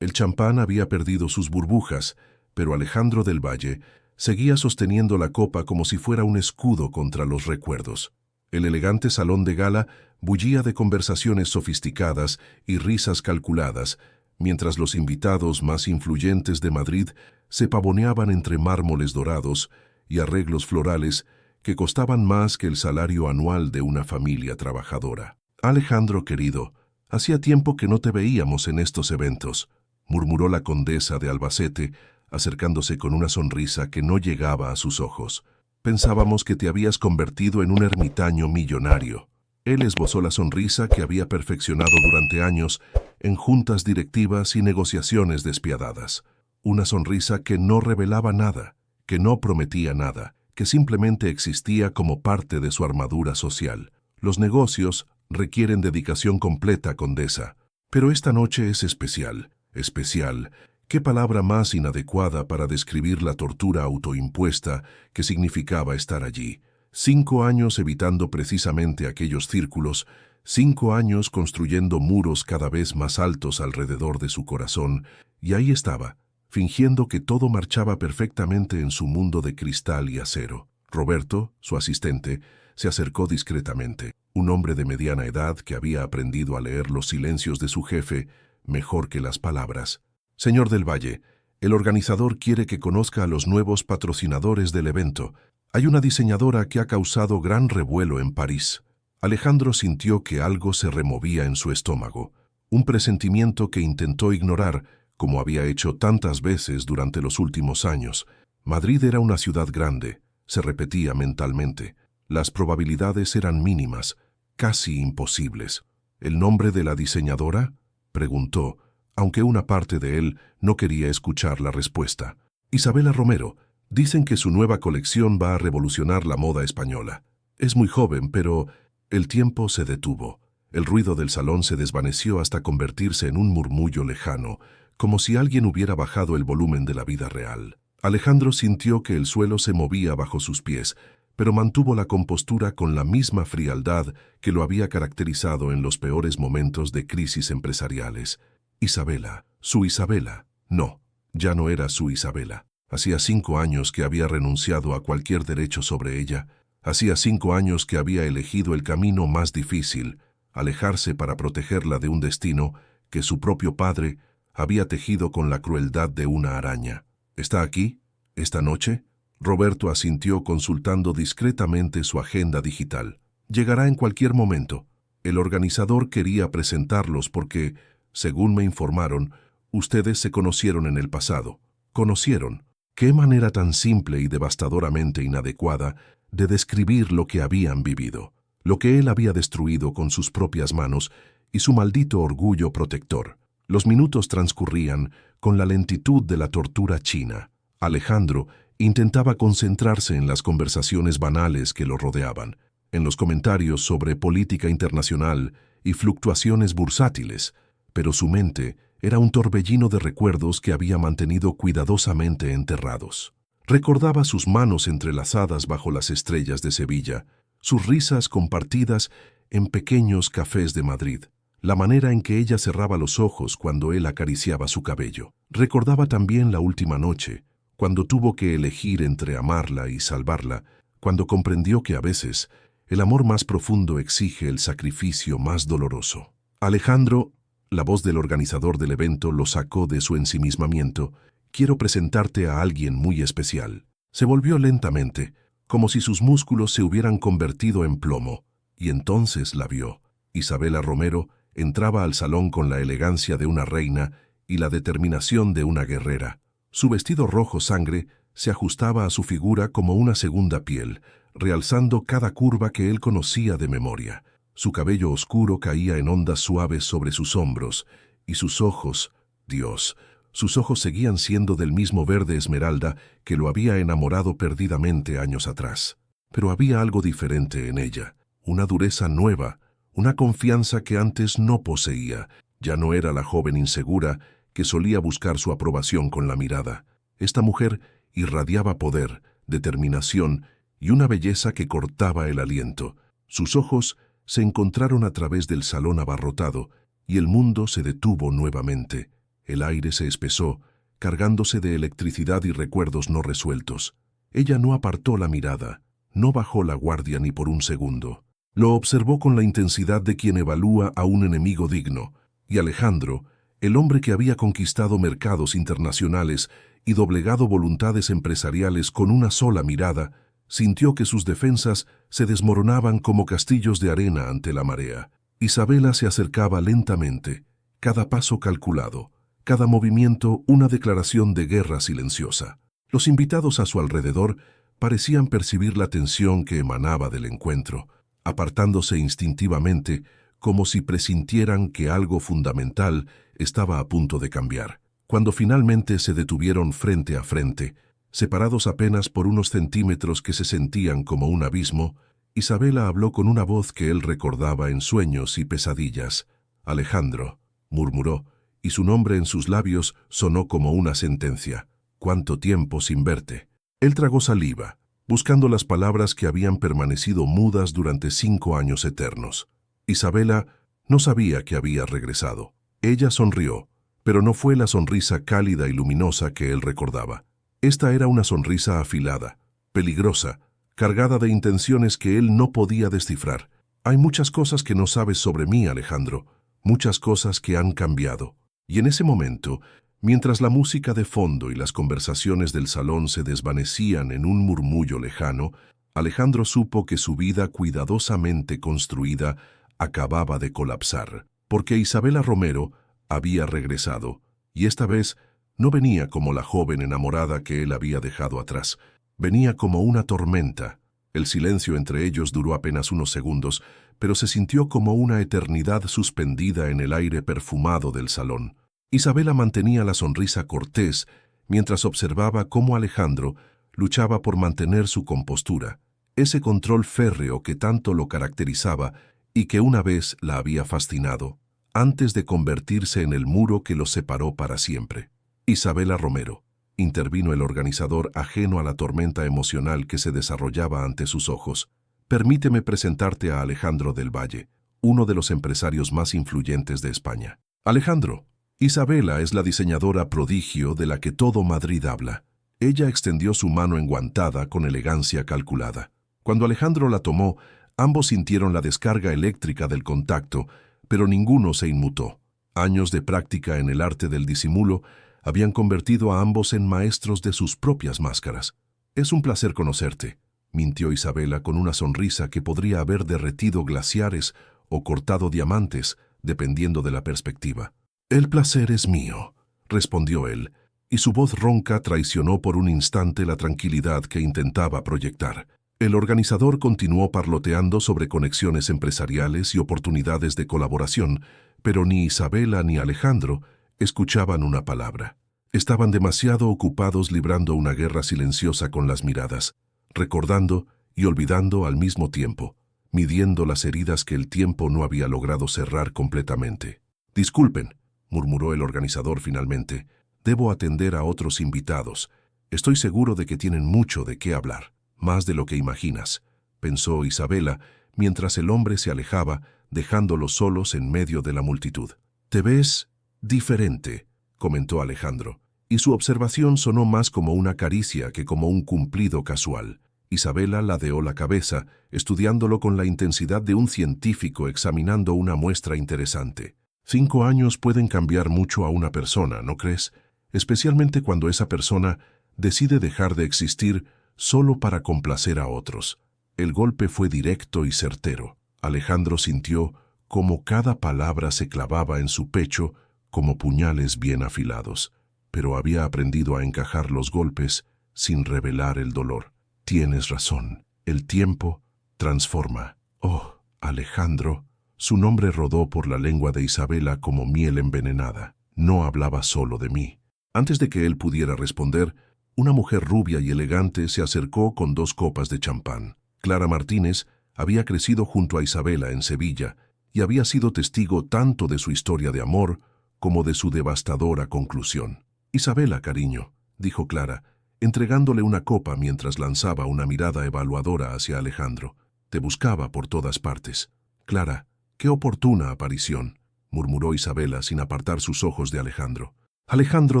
El champán había perdido sus burbujas, pero Alejandro del Valle seguía sosteniendo la copa como si fuera un escudo contra los recuerdos. El elegante salón de gala bullía de conversaciones sofisticadas y risas calculadas, mientras los invitados más influyentes de Madrid se pavoneaban entre mármoles dorados y arreglos florales que costaban más que el salario anual de una familia trabajadora. «Alejandro, querido, hacía tiempo que no te veíamos en estos eventos», murmuró la condesa de Albacete, acercándose con una sonrisa que no llegaba a sus ojos. «Pensábamos que te habías convertido en un ermitaño millonario». Él esbozó la sonrisa que había perfeccionado durante años en juntas directivas y negociaciones despiadadas. Una sonrisa que no revelaba nada, que no prometía nada, que simplemente existía como parte de su armadura social. «Los negocios requieren dedicación completa, condesa. Pero esta noche es especial. Especial. ¿Qué palabra más inadecuada para describir la tortura autoimpuesta que significaba estar allí? 5 años evitando precisamente aquellos círculos, 5 años construyendo muros cada vez más altos alrededor de su corazón, y ahí estaba, fingiendo que todo marchaba perfectamente en su mundo de cristal y acero. Roberto, su asistente, se acercó discretamente. Un hombre de mediana edad que había aprendido a leer los silencios de su jefe mejor que las palabras. «Señor del Valle, el organizador quiere que conozca a los nuevos patrocinadores del evento. Hay una diseñadora que ha causado gran revuelo en París». Alejandro sintió que algo se removía en su estómago, un presentimiento que intentó ignorar, como había hecho tantas veces durante los últimos años. Madrid era una ciudad grande, se repetía mentalmente. Las probabilidades eran mínimas, casi imposibles. «¿El nombre de la diseñadora?», preguntó, aunque una parte de él no quería escuchar la respuesta. «Isabela Romero. Dicen que su nueva colección va a revolucionar la moda española. Es muy joven, pero...». El tiempo se detuvo. El ruido del salón se desvaneció hasta convertirse en un murmullo lejano, como si alguien hubiera bajado el volumen de la vida real. Alejandro sintió que el suelo se movía bajo sus pies, pero mantuvo la compostura con la misma frialdad que lo había caracterizado en los peores momentos de crisis empresariales. Isabela, su Isabela. No, ya no era su Isabela. Hacía 5 años que había renunciado a cualquier derecho sobre ella. Hacía 5 años que había elegido el camino más difícil, alejarse para protegerla de un destino que su propio padre había tejido con la crueldad de una araña. «¿Está aquí? ¿Esta noche?». Roberto asintió consultando discretamente su agenda digital. «Llegará en cualquier momento. El organizador quería presentarlos porque, según me informaron, ustedes se conocieron en el pasado». «¿Conocieron?». Qué manera tan simple y devastadoramente inadecuada de describir lo que habían vivido, lo que él había destruido con sus propias manos y su maldito orgullo protector. Los minutos transcurrían con la lentitud de la tortura china. Alejandro intentaba concentrarse en las conversaciones banales que lo rodeaban, en los comentarios sobre política internacional y fluctuaciones bursátiles, pero su mente era un torbellino de recuerdos que había mantenido cuidadosamente enterrados. Recordaba sus manos entrelazadas bajo las estrellas de Sevilla, sus risas compartidas en pequeños cafés de Madrid, la manera en que ella cerraba los ojos cuando él acariciaba su cabello. Recordaba también la última noche, cuando tuvo que elegir entre amarla y salvarla, cuando comprendió que a veces el amor más profundo exige el sacrificio más doloroso. «Alejandro», la voz del organizador del evento lo sacó de su ensimismamiento, «quiero presentarte a alguien muy especial». Se volvió lentamente, como si sus músculos se hubieran convertido en plomo, y entonces la vio. Isabela Romero entraba al salón con la elegancia de una reina y la determinación de una guerrera. Su vestido rojo sangre se ajustaba a su figura como una segunda piel, realzando cada curva que él conocía de memoria. Su cabello oscuro caía en ondas suaves sobre sus hombros, y sus ojos, Dios, sus ojos seguían siendo del mismo verde esmeralda que lo había enamorado perdidamente años atrás. Pero había algo diferente en ella, una dureza nueva, una confianza que antes no poseía. Ya no era la joven insegura que solía buscar su aprobación con la mirada. Esta mujer irradiaba poder, determinación y una belleza que cortaba el aliento. Sus ojos se encontraron a través del salón abarrotado y el mundo se detuvo nuevamente. El aire se espesó, cargándose de electricidad y recuerdos no resueltos. Ella no apartó la mirada, no bajó la guardia ni por un segundo. Lo observó con la intensidad de quien evalúa a un enemigo digno, y Alejandro, el hombre que había conquistado mercados internacionales y doblegado voluntades empresariales con una sola mirada, sintió que sus defensas se desmoronaban como castillos de arena ante la marea. Isabela se acercaba lentamente, cada paso calculado, cada movimiento una declaración de guerra silenciosa. Los invitados a su alrededor parecían percibir la tensión que emanaba del encuentro, apartándose instintivamente como si presintieran que algo fundamental estaba a punto de cambiar. Cuando finalmente se detuvieron frente a frente, separados apenas por unos centímetros que se sentían como un abismo, Isabela habló con una voz que él recordaba en sueños y pesadillas. «Alejandro», murmuró, y su nombre en sus labios sonó como una sentencia. «¿Cuánto tiempo sin verte?». Él tragó saliva, buscando las palabras que habían permanecido mudas durante 5 años eternos. Isabela no sabía que había regresado. Ella sonrió, pero no fue la sonrisa cálida y luminosa que él recordaba. Esta era una sonrisa afilada, peligrosa, cargada de intenciones que él no podía descifrar. «Hay muchas cosas que no sabes sobre mí, Alejandro, muchas cosas que han cambiado». Y en ese momento, mientras la música de fondo y las conversaciones del salón se desvanecían en un murmullo lejano, Alejandro supo que su vida cuidadosamente construida acababa de colapsar, porque Isabela Romero había regresado, y esta vez no venía como la joven enamorada que él había dejado atrás. Venía como una tormenta. El silencio entre ellos duró apenas unos segundos, pero se sintió como una eternidad suspendida en el aire perfumado del salón. Isabela mantenía la sonrisa cortés mientras observaba cómo Alejandro luchaba por mantener su compostura, ese control férreo que tanto lo caracterizaba y que una vez la había fascinado, antes de convertirse en el muro que los separó para siempre. «Isabela Romero», intervino el organizador ajeno a la tormenta emocional que se desarrollaba ante sus ojos. «Permíteme presentarte a Alejandro del Valle, uno de los empresarios más influyentes de España». «Alejandro». Isabela es la diseñadora prodigio de la que todo Madrid habla. Ella extendió su mano enguantada con elegancia calculada. Cuando Alejandro la tomó, ambos sintieron la descarga eléctrica del contacto, pero ninguno se inmutó. Años de práctica en el arte del disimulo habían convertido a ambos en maestros de sus propias máscaras. «Es un placer conocerte», mintió Isabela con una sonrisa que podría haber derretido glaciares o cortado diamantes, dependiendo de la perspectiva. «El placer es mío», respondió él, y su voz ronca traicionó por un instante la tranquilidad que intentaba proyectar. El organizador continuó parloteando sobre conexiones empresariales y oportunidades de colaboración, pero ni Isabela ni Alejandro escuchaban una palabra. Estaban demasiado ocupados librando una guerra silenciosa con las miradas, recordando y olvidando al mismo tiempo, midiendo las heridas que el tiempo no había logrado cerrar completamente. «Disculpen», murmuró el organizador finalmente, «debo atender a otros invitados. Estoy seguro de que tienen mucho de qué hablar, más de lo que imaginas», pensó Isabela, mientras el hombre se alejaba, dejándolos solos en medio de la multitud. «Te ves diferente», comentó Alejandro, y su observación sonó más como una caricia que como un cumplido casual. Isabela ladeó la cabeza, estudiándolo con la intensidad de un científico examinando una muestra interesante. 5 años pueden cambiar mucho a una persona, ¿no crees? Especialmente cuando esa persona decide dejar de existir solo para complacer a otros. El golpe fue directo y certero. Alejandro sintió cómo cada palabra se clavaba en su pecho como puñales bien afilados, pero había aprendido a encajar los golpes sin revelar el dolor. «Tienes razón. El tiempo transforma». «Oh, Alejandro». Su nombre rodó por la lengua de Isabela como miel envenenada. No hablaba solo de mí. Antes de que él pudiera responder, una mujer rubia y elegante se acercó con 2 copas de champán. Clara Martínez había crecido junto a Isabela en Sevilla y había sido testigo tanto de su historia de amor como de su devastadora conclusión. «Isabela, cariño», dijo Clara, entregándole una copa mientras lanzaba una mirada evaluadora hacia Alejandro. «Te buscaba por todas partes». «Clara, qué oportuna aparición», murmuró Isabela sin apartar sus ojos de Alejandro. Alejandro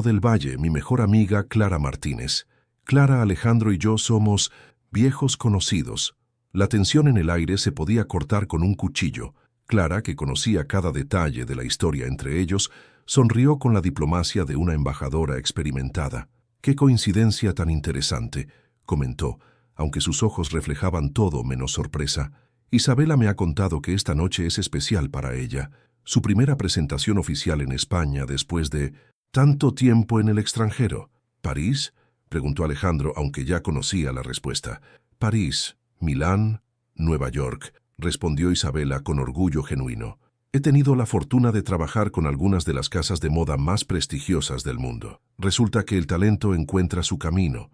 del Valle, mi mejor amiga Clara Martínez. Clara, Alejandro y yo somos viejos conocidos. La tensión en el aire se podía cortar con un cuchillo. Clara, que conocía cada detalle de la historia entre ellos, sonrió con la diplomacia de una embajadora experimentada. «Qué coincidencia tan interesante», comentó, aunque sus ojos reflejaban todo menos sorpresa. «Isabela me ha contado que esta noche es especial para ella, su primera presentación oficial en España después de tanto tiempo en el extranjero». «¿París?», preguntó Alejandro, aunque ya conocía la respuesta. «París, Milán, Nueva York», respondió Isabela con orgullo genuino. «He tenido la fortuna de trabajar con algunas de las casas de moda más prestigiosas del mundo. Resulta que el talento encuentra su camino,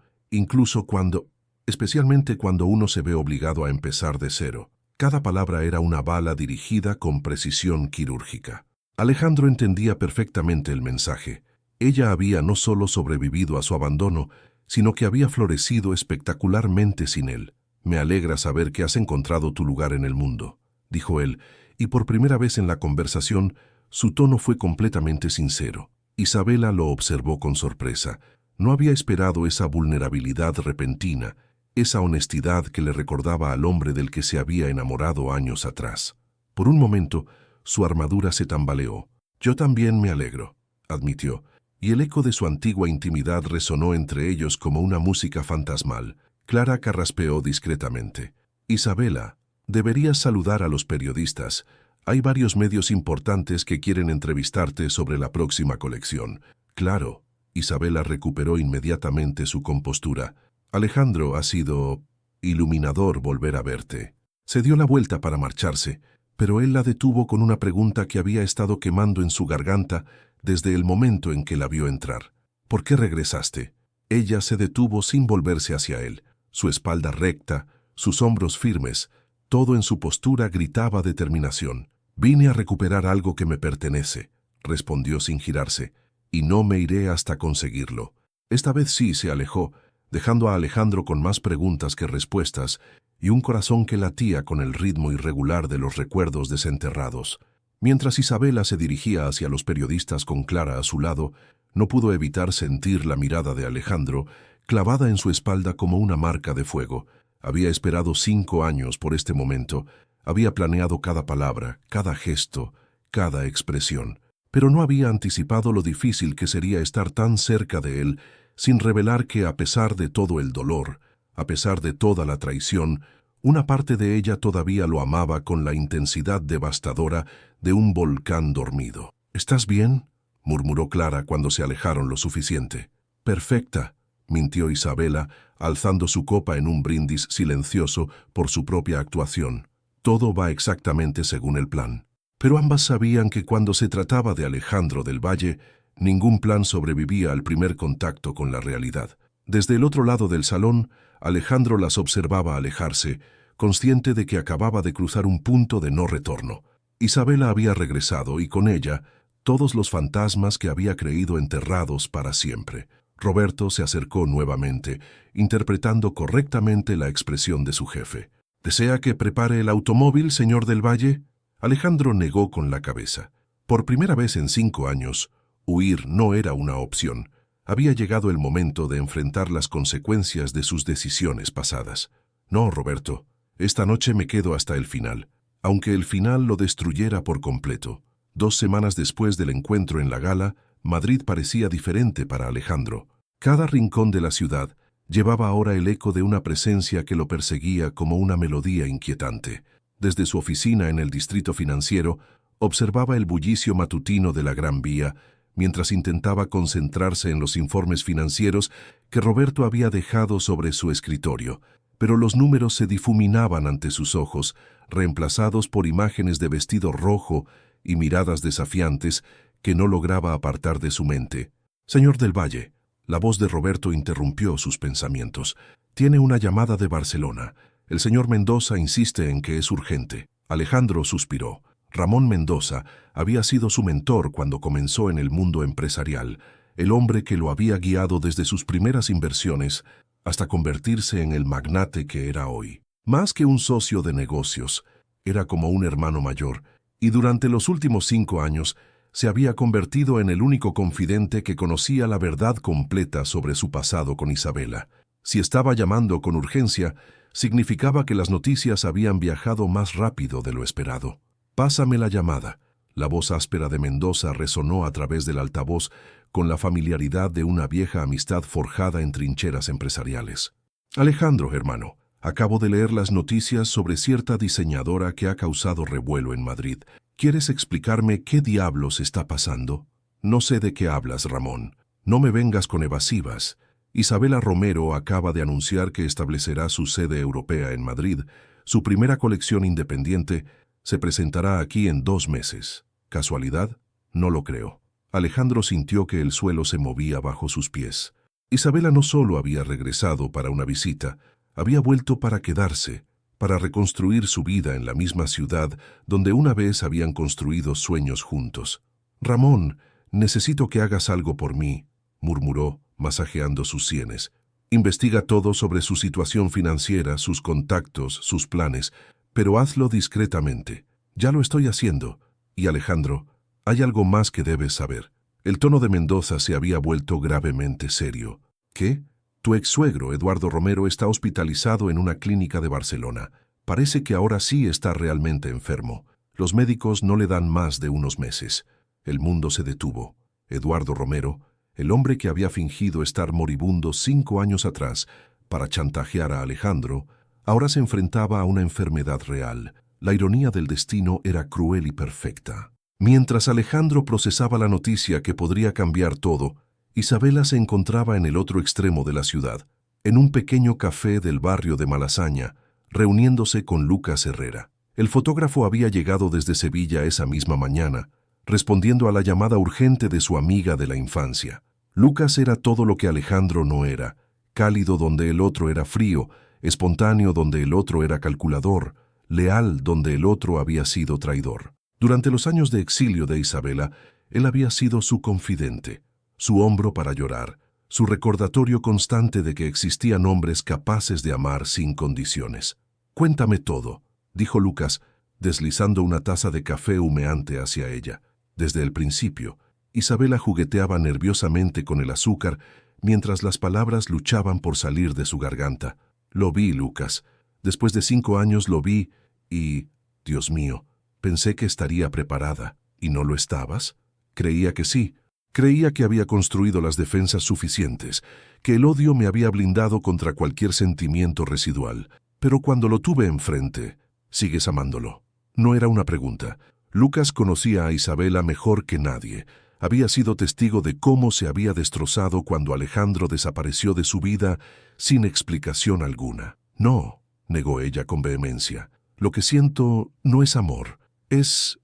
especialmente cuando uno se ve obligado a empezar de cero». Cada palabra era una bala dirigida con precisión quirúrgica. Alejandro entendía perfectamente el mensaje. Ella había no solo sobrevivido a su abandono, sino que había florecido espectacularmente sin él. «Me alegra saber que has encontrado tu lugar en el mundo», dijo él, y por primera vez en la conversación, su tono fue completamente sincero. Isabela lo observó con sorpresa. No había esperado esa vulnerabilidad repentina, esa honestidad que le recordaba al hombre del que se había enamorado años atrás. Por un momento, su armadura se tambaleó. «Yo también me alegro», admitió, y el eco de su antigua intimidad resonó entre ellos como una música fantasmal. Clara carraspeó discretamente. «Isabela, deberías saludar a los periodistas. Hay varios medios importantes que quieren entrevistarte sobre la próxima colección». «Claro». Isabela recuperó inmediatamente su compostura. «Alejandro, ha sido iluminador volver a verte». Se dio la vuelta para marcharse, pero él la detuvo con una pregunta que había estado quemando en su garganta desde el momento en que la vio entrar. «¿Por qué regresaste?». Ella se detuvo sin volverse hacia él. Su espalda recta, sus hombros firmes, todo en su postura gritaba determinación. «Vine a recuperar algo que me pertenece», respondió sin girarse, «y no me iré hasta conseguirlo». Esta vez sí se alejó, dejando a Alejandro con más preguntas que respuestas y un corazón que latía con el ritmo irregular de los recuerdos desenterrados. Mientras Isabela se dirigía hacia los periodistas con Clara a su lado, no pudo evitar sentir la mirada de Alejandro clavada en su espalda como una marca de fuego. Había esperado 5 años por este momento, había planeado cada palabra, cada gesto, cada expresión, pero no había anticipado lo difícil que sería estar tan cerca de él sin revelar que a pesar de todo el dolor, a pesar de toda la traición, una parte de ella todavía lo amaba con la intensidad devastadora de un volcán dormido. «¿Estás bien?», murmuró Clara cuando se alejaron lo suficiente. «Perfecta», mintió Isabela, alzando su copa en un brindis silencioso por su propia actuación. «Todo va exactamente según el plan». Pero ambas sabían que cuando se trataba de Alejandro del Valle, ningún plan sobrevivía al primer contacto con la realidad. Desde el otro lado del salón, Alejandro las observaba alejarse, consciente de que acababa de cruzar un punto de no retorno. Isabela había regresado y con ella todos los fantasmas que había creído enterrados para siempre. Roberto se acercó nuevamente, interpretando correctamente la expresión de su jefe. «¿Desea que prepare el automóvil, señor del Valle?». Alejandro negó con la cabeza. Por primera vez en 5 años, huir no era una opción. Había llegado el momento de enfrentar las consecuencias de sus decisiones pasadas. «No, Roberto, esta noche me quedo hasta el final», aunque el final lo destruyera por completo. 2 semanas después del encuentro en la gala, Madrid parecía diferente para Alejandro. Cada rincón de la ciudad llevaba ahora el eco de una presencia que lo perseguía como una melodía inquietante. Desde su oficina en el distrito financiero, observaba el bullicio matutino de la Gran Vía, mientras intentaba concentrarse en los informes financieros que Roberto había dejado sobre su escritorio. Pero los números se difuminaban ante sus ojos, reemplazados por imágenes de vestido rojo y miradas desafiantes que no lograba apartar de su mente. «Señor del Valle», la voz de Roberto interrumpió sus pensamientos. «Tiene una llamada de Barcelona. El señor Mendoza insiste en que es urgente». Alejandro suspiró. Ramón Mendoza había sido su mentor cuando comenzó en el mundo empresarial, el hombre que lo había guiado desde sus primeras inversiones hasta convertirse en el magnate que era hoy. Más que un socio de negocios, era como un hermano mayor, y durante los últimos 5 años Se había convertido en el único confidente que conocía la verdad completa sobre su pasado con Isabela. Si estaba llamando con urgencia, significaba que las noticias habían viajado más rápido de lo esperado. «Pásame la llamada». La voz áspera de Mendoza resonó a través del altavoz con la familiaridad de una vieja amistad forjada en trincheras empresariales. «Alejandro, hermano, acabo de leer las noticias sobre cierta diseñadora que ha causado revuelo en Madrid. ¿Quieres explicarme qué diablos está pasando?» «No sé de qué hablas, Ramón. No me vengas con evasivas. Isabela Romero acaba de anunciar que establecerá su sede europea en Madrid. Su primera colección independiente se presentará aquí en 2 meses. ¿Casualidad? No lo creo». Alejandro sintió que el suelo se movía bajo sus pies. Isabela no solo había regresado para una visita, había vuelto para quedarse, para reconstruir su vida en la misma ciudad donde una vez habían construido sueños juntos. «Ramón, necesito que hagas algo por mí», murmuró, masajeando sus sienes. «Investiga todo sobre su situación financiera, sus contactos, sus planes, pero hazlo discretamente. Ya lo estoy haciendo. Y Alejandro, hay algo más que debes saber». El tono de Mendoza se había vuelto gravemente serio. «¿Qué? Tu ex-suegro, Eduardo Romero, está hospitalizado en una clínica de Barcelona. Parece que ahora sí está realmente enfermo. Los médicos no le dan más de unos meses». El mundo se detuvo. Eduardo Romero, el hombre que había fingido estar moribundo 5 años atrás para chantajear a Alejandro, ahora se enfrentaba a una enfermedad real. La ironía del destino era cruel y perfecta. Mientras Alejandro procesaba la noticia que podría cambiar todo, Isabela se encontraba en el otro extremo de la ciudad, en un pequeño café del barrio de Malasaña, reuniéndose con Lucas Herrera. El fotógrafo había llegado desde Sevilla esa misma mañana, respondiendo a la llamada urgente de su amiga de la infancia. Lucas era todo lo que Alejandro no era, cálido donde el otro era frío, espontáneo donde el otro era calculador, leal donde el otro había sido traidor. Durante los años de exilio de Isabela, él había sido su confidente, su hombro para llorar, su recordatorio constante de que existían hombres capaces de amar sin condiciones. «Cuéntame todo», dijo Lucas, deslizando una taza de café humeante hacia ella. Desde el principio, Isabela jugueteaba nerviosamente con el azúcar mientras las palabras luchaban por salir de su garganta. «Lo vi, Lucas. Después de 5 años lo vi y, Dios mío, pensé que estaría preparada. ¿Y no lo estabas?» «Creía que sí. Creía que había construido las defensas suficientes, que el odio me había blindado contra cualquier sentimiento residual. Pero cuando lo tuve enfrente, ¿sigues amándolo?». No era una pregunta. Lucas conocía a Isabela mejor que nadie. Había sido testigo de cómo se había destrozado cuando Alejandro desapareció de su vida sin explicación alguna. «No», negó ella con vehemencia. «Lo que siento no es amor. Es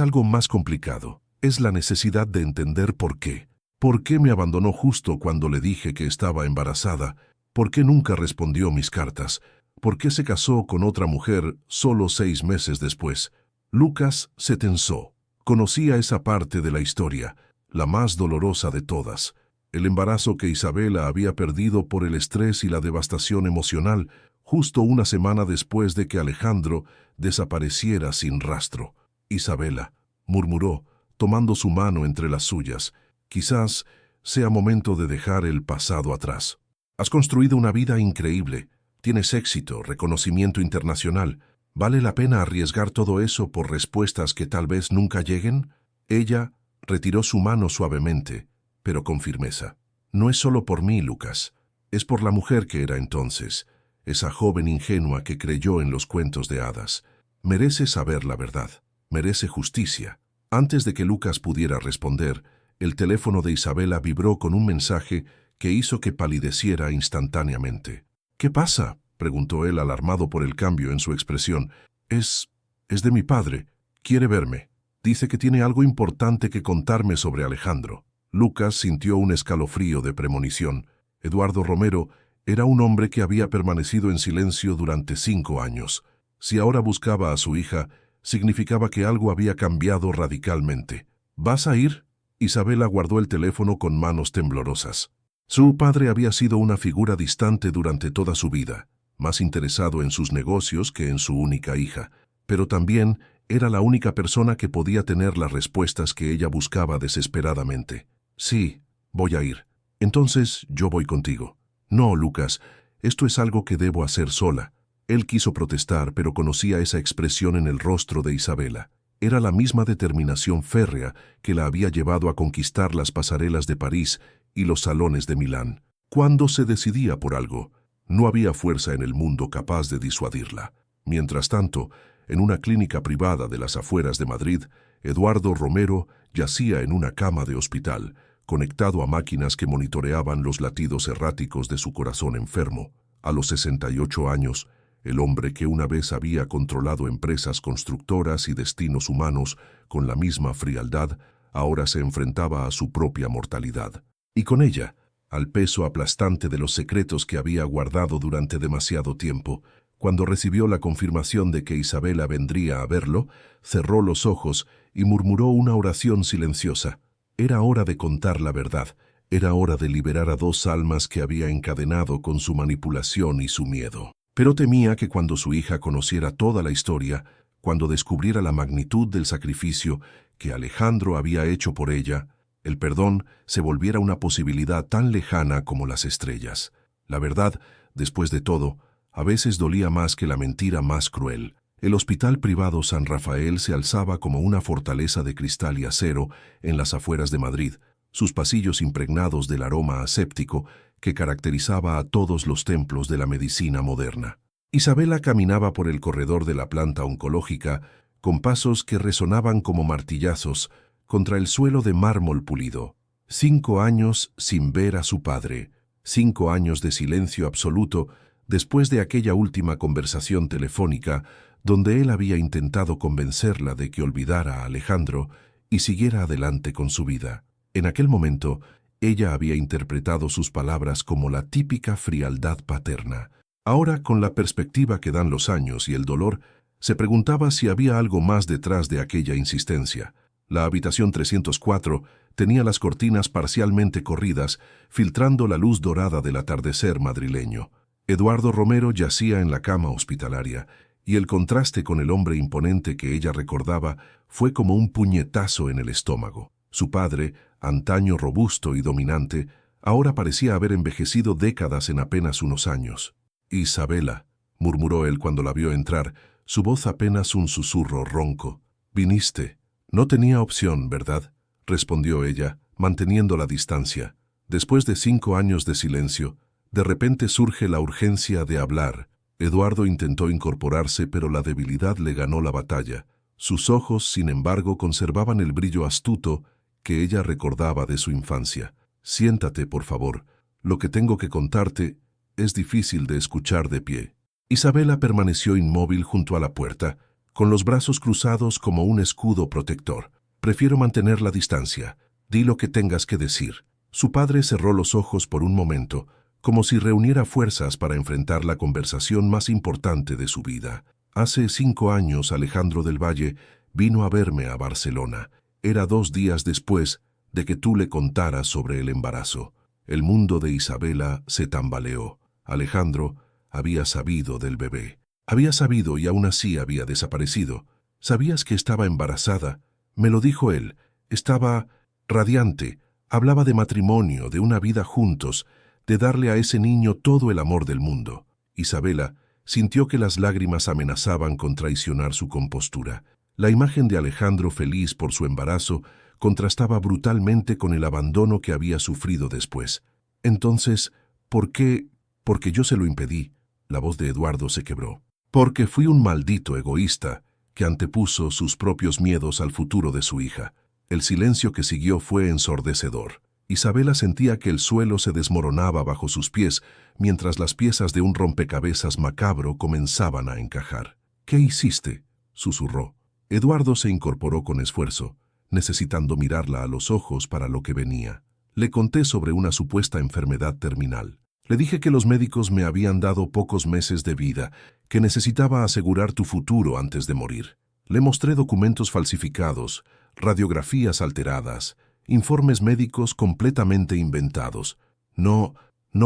algo más complicado. Es la necesidad de entender por qué. ¿Por qué me abandonó justo cuando le dije que estaba embarazada? ¿Por qué nunca respondió mis cartas? ¿Por qué se casó con otra mujer solo 6 meses después?» Lucas se tensó. Conocía esa parte de la historia, la más dolorosa de todas. El embarazo que Isabela había perdido por el estrés y la devastación emocional, justo una semana después de que Alejandro desapareciera sin rastro. «Isabela», murmuró, tomando su mano entre las suyas, «quizás sea momento de dejar el pasado atrás. Has construido una vida increíble. Tienes éxito, reconocimiento internacional. ¿Vale la pena arriesgar todo eso por respuestas que tal vez nunca lleguen?» Ella retiró su mano suavemente, pero con firmeza. «No es solo por mí, Lucas. Es por la mujer que era entonces, esa joven ingenua que creyó en los cuentos de hadas. Merece saber la verdad. Merece justicia». Antes de que Lucas pudiera responder, el teléfono de Isabela vibró con un mensaje que hizo que palideciera instantáneamente. «¿Qué pasa?», preguntó él, alarmado por el cambio en su expresión. Es de mi padre. Quiere verme. Dice que tiene algo importante que contarme sobre Alejandro». Lucas sintió un escalofrío de premonición. Eduardo Romero era un hombre que había permanecido en silencio durante 5 años. Si ahora buscaba a su hija, significaba que algo había cambiado radicalmente. «¿Vas a ir?». Isabela guardó el teléfono con manos temblorosas. Su padre había sido una figura distante durante toda su vida, más interesado en sus negocios que en su única hija, pero también Era la única persona que podía tener las respuestas que ella buscaba desesperadamente. Sí, voy a ir. Entonces yo voy contigo. No, Lucas, esto es algo que debo hacer sola. Él quiso protestar, pero conocía esa expresión en el rostro de Isabela. Era la misma determinación férrea que la había llevado a conquistar las pasarelas de París y los salones de Milán. Cuando se decidía por algo, no había fuerza en el mundo capaz de disuadirla. Mientras tanto, en una clínica privada de las afueras de Madrid, Eduardo Romero yacía en una cama de hospital, conectado a máquinas que monitoreaban los latidos erráticos de su corazón enfermo. A los 68 años, el hombre que una vez había controlado empresas constructoras y destinos humanos con la misma frialdad, ahora se enfrentaba a su propia mortalidad. Y con ella, al peso aplastante de los secretos que había guardado durante demasiado tiempo. Cuando recibió la confirmación de que Isabela vendría a verlo, cerró los ojos y murmuró una oración silenciosa. Era hora de contar la verdad. Era hora de liberar a dos almas que había encadenado con su manipulación y su miedo. Pero temía que cuando su hija conociera toda la historia, cuando descubriera la magnitud del sacrificio que Alejandro había hecho por ella, el perdón se volviera una posibilidad tan lejana como las estrellas. La verdad, después de todo, a veces dolía más que la mentira más cruel. El Hospital Privado San Rafael se alzaba como una fortaleza de cristal y acero en las afueras de Madrid, sus pasillos impregnados del aroma aséptico que caracterizaba a todos los templos de la medicina moderna. Isabela caminaba por el corredor de la planta oncológica con pasos que resonaban como martillazos contra el suelo de mármol pulido. 5 años sin ver a su padre, 5 años de silencio absoluto después de aquella última conversación telefónica donde él había intentado convencerla de que olvidara a Alejandro y siguiera adelante con su vida. En aquel momento, ella había interpretado sus palabras como la típica frialdad paterna. Ahora, con la perspectiva que dan los años y el dolor, se preguntaba si había algo más detrás de aquella insistencia. La habitación 304 tenía las cortinas parcialmente corridas, filtrando la luz dorada del atardecer madrileño. Eduardo Romero yacía en la cama hospitalaria, y el contraste con el hombre imponente que ella recordaba fue como un puñetazo en el estómago. Su padre, antaño robusto y dominante, ahora parecía haber envejecido décadas en apenas unos años. «Isabela», murmuró él cuando la vio entrar, su voz apenas un susurro ronco. «Viniste. No tenía opción, ¿verdad?», respondió ella, manteniendo la distancia. Después de 5 años de silencio, de repente surge la urgencia de hablar. Eduardo intentó incorporarse, pero la debilidad le ganó la batalla. Sus ojos, sin embargo, conservaban el brillo astuto que ella recordaba de su infancia. «Siéntate, por favor. Lo que tengo que contarte es difícil de escuchar de pie». Isabela permaneció inmóvil junto a la puerta, con los brazos cruzados como un escudo protector. «Prefiero mantener la distancia. Di lo que tengas que decir». Su padre cerró los ojos por un momento, como si reuniera fuerzas para enfrentar la conversación más importante de su vida. «Hace 5 años Alejandro del Valle vino a verme a Barcelona. Era 2 días después de que tú le contaras sobre el embarazo». El mundo de Isabela se tambaleó. Alejandro había sabido del bebé. Había sabido y aún así había desaparecido. «¿Sabías que estaba embarazada?». Me lo dijo él. Estaba radiante. Hablaba de matrimonio, de una vida juntos, de darle a ese niño todo el amor del mundo. Isabela sintió que las lágrimas amenazaban con traicionar su compostura. La imagen de Alejandro feliz por su embarazo contrastaba brutalmente con el abandono que había sufrido después. «Entonces, ¿por qué? Porque yo se lo impedí». La voz de Eduardo se quebró. «Porque fui un maldito egoísta que antepuso sus propios miedos al futuro de su hija». El silencio que siguió fue ensordecedor. Isabela sentía que el suelo se desmoronaba bajo sus pies, mientras las piezas de un rompecabezas macabro comenzaban a encajar. «¿Qué hiciste?», susurró. Eduardo se incorporó con esfuerzo, necesitando mirarla a los ojos para lo que venía. «Le conté sobre una supuesta enfermedad terminal. Le dije que los médicos me habían dado pocos meses de vida, que necesitaba asegurar tu futuro antes de morir. Le mostré documentos falsificados, radiografías alteradas, informes médicos completamente inventados. No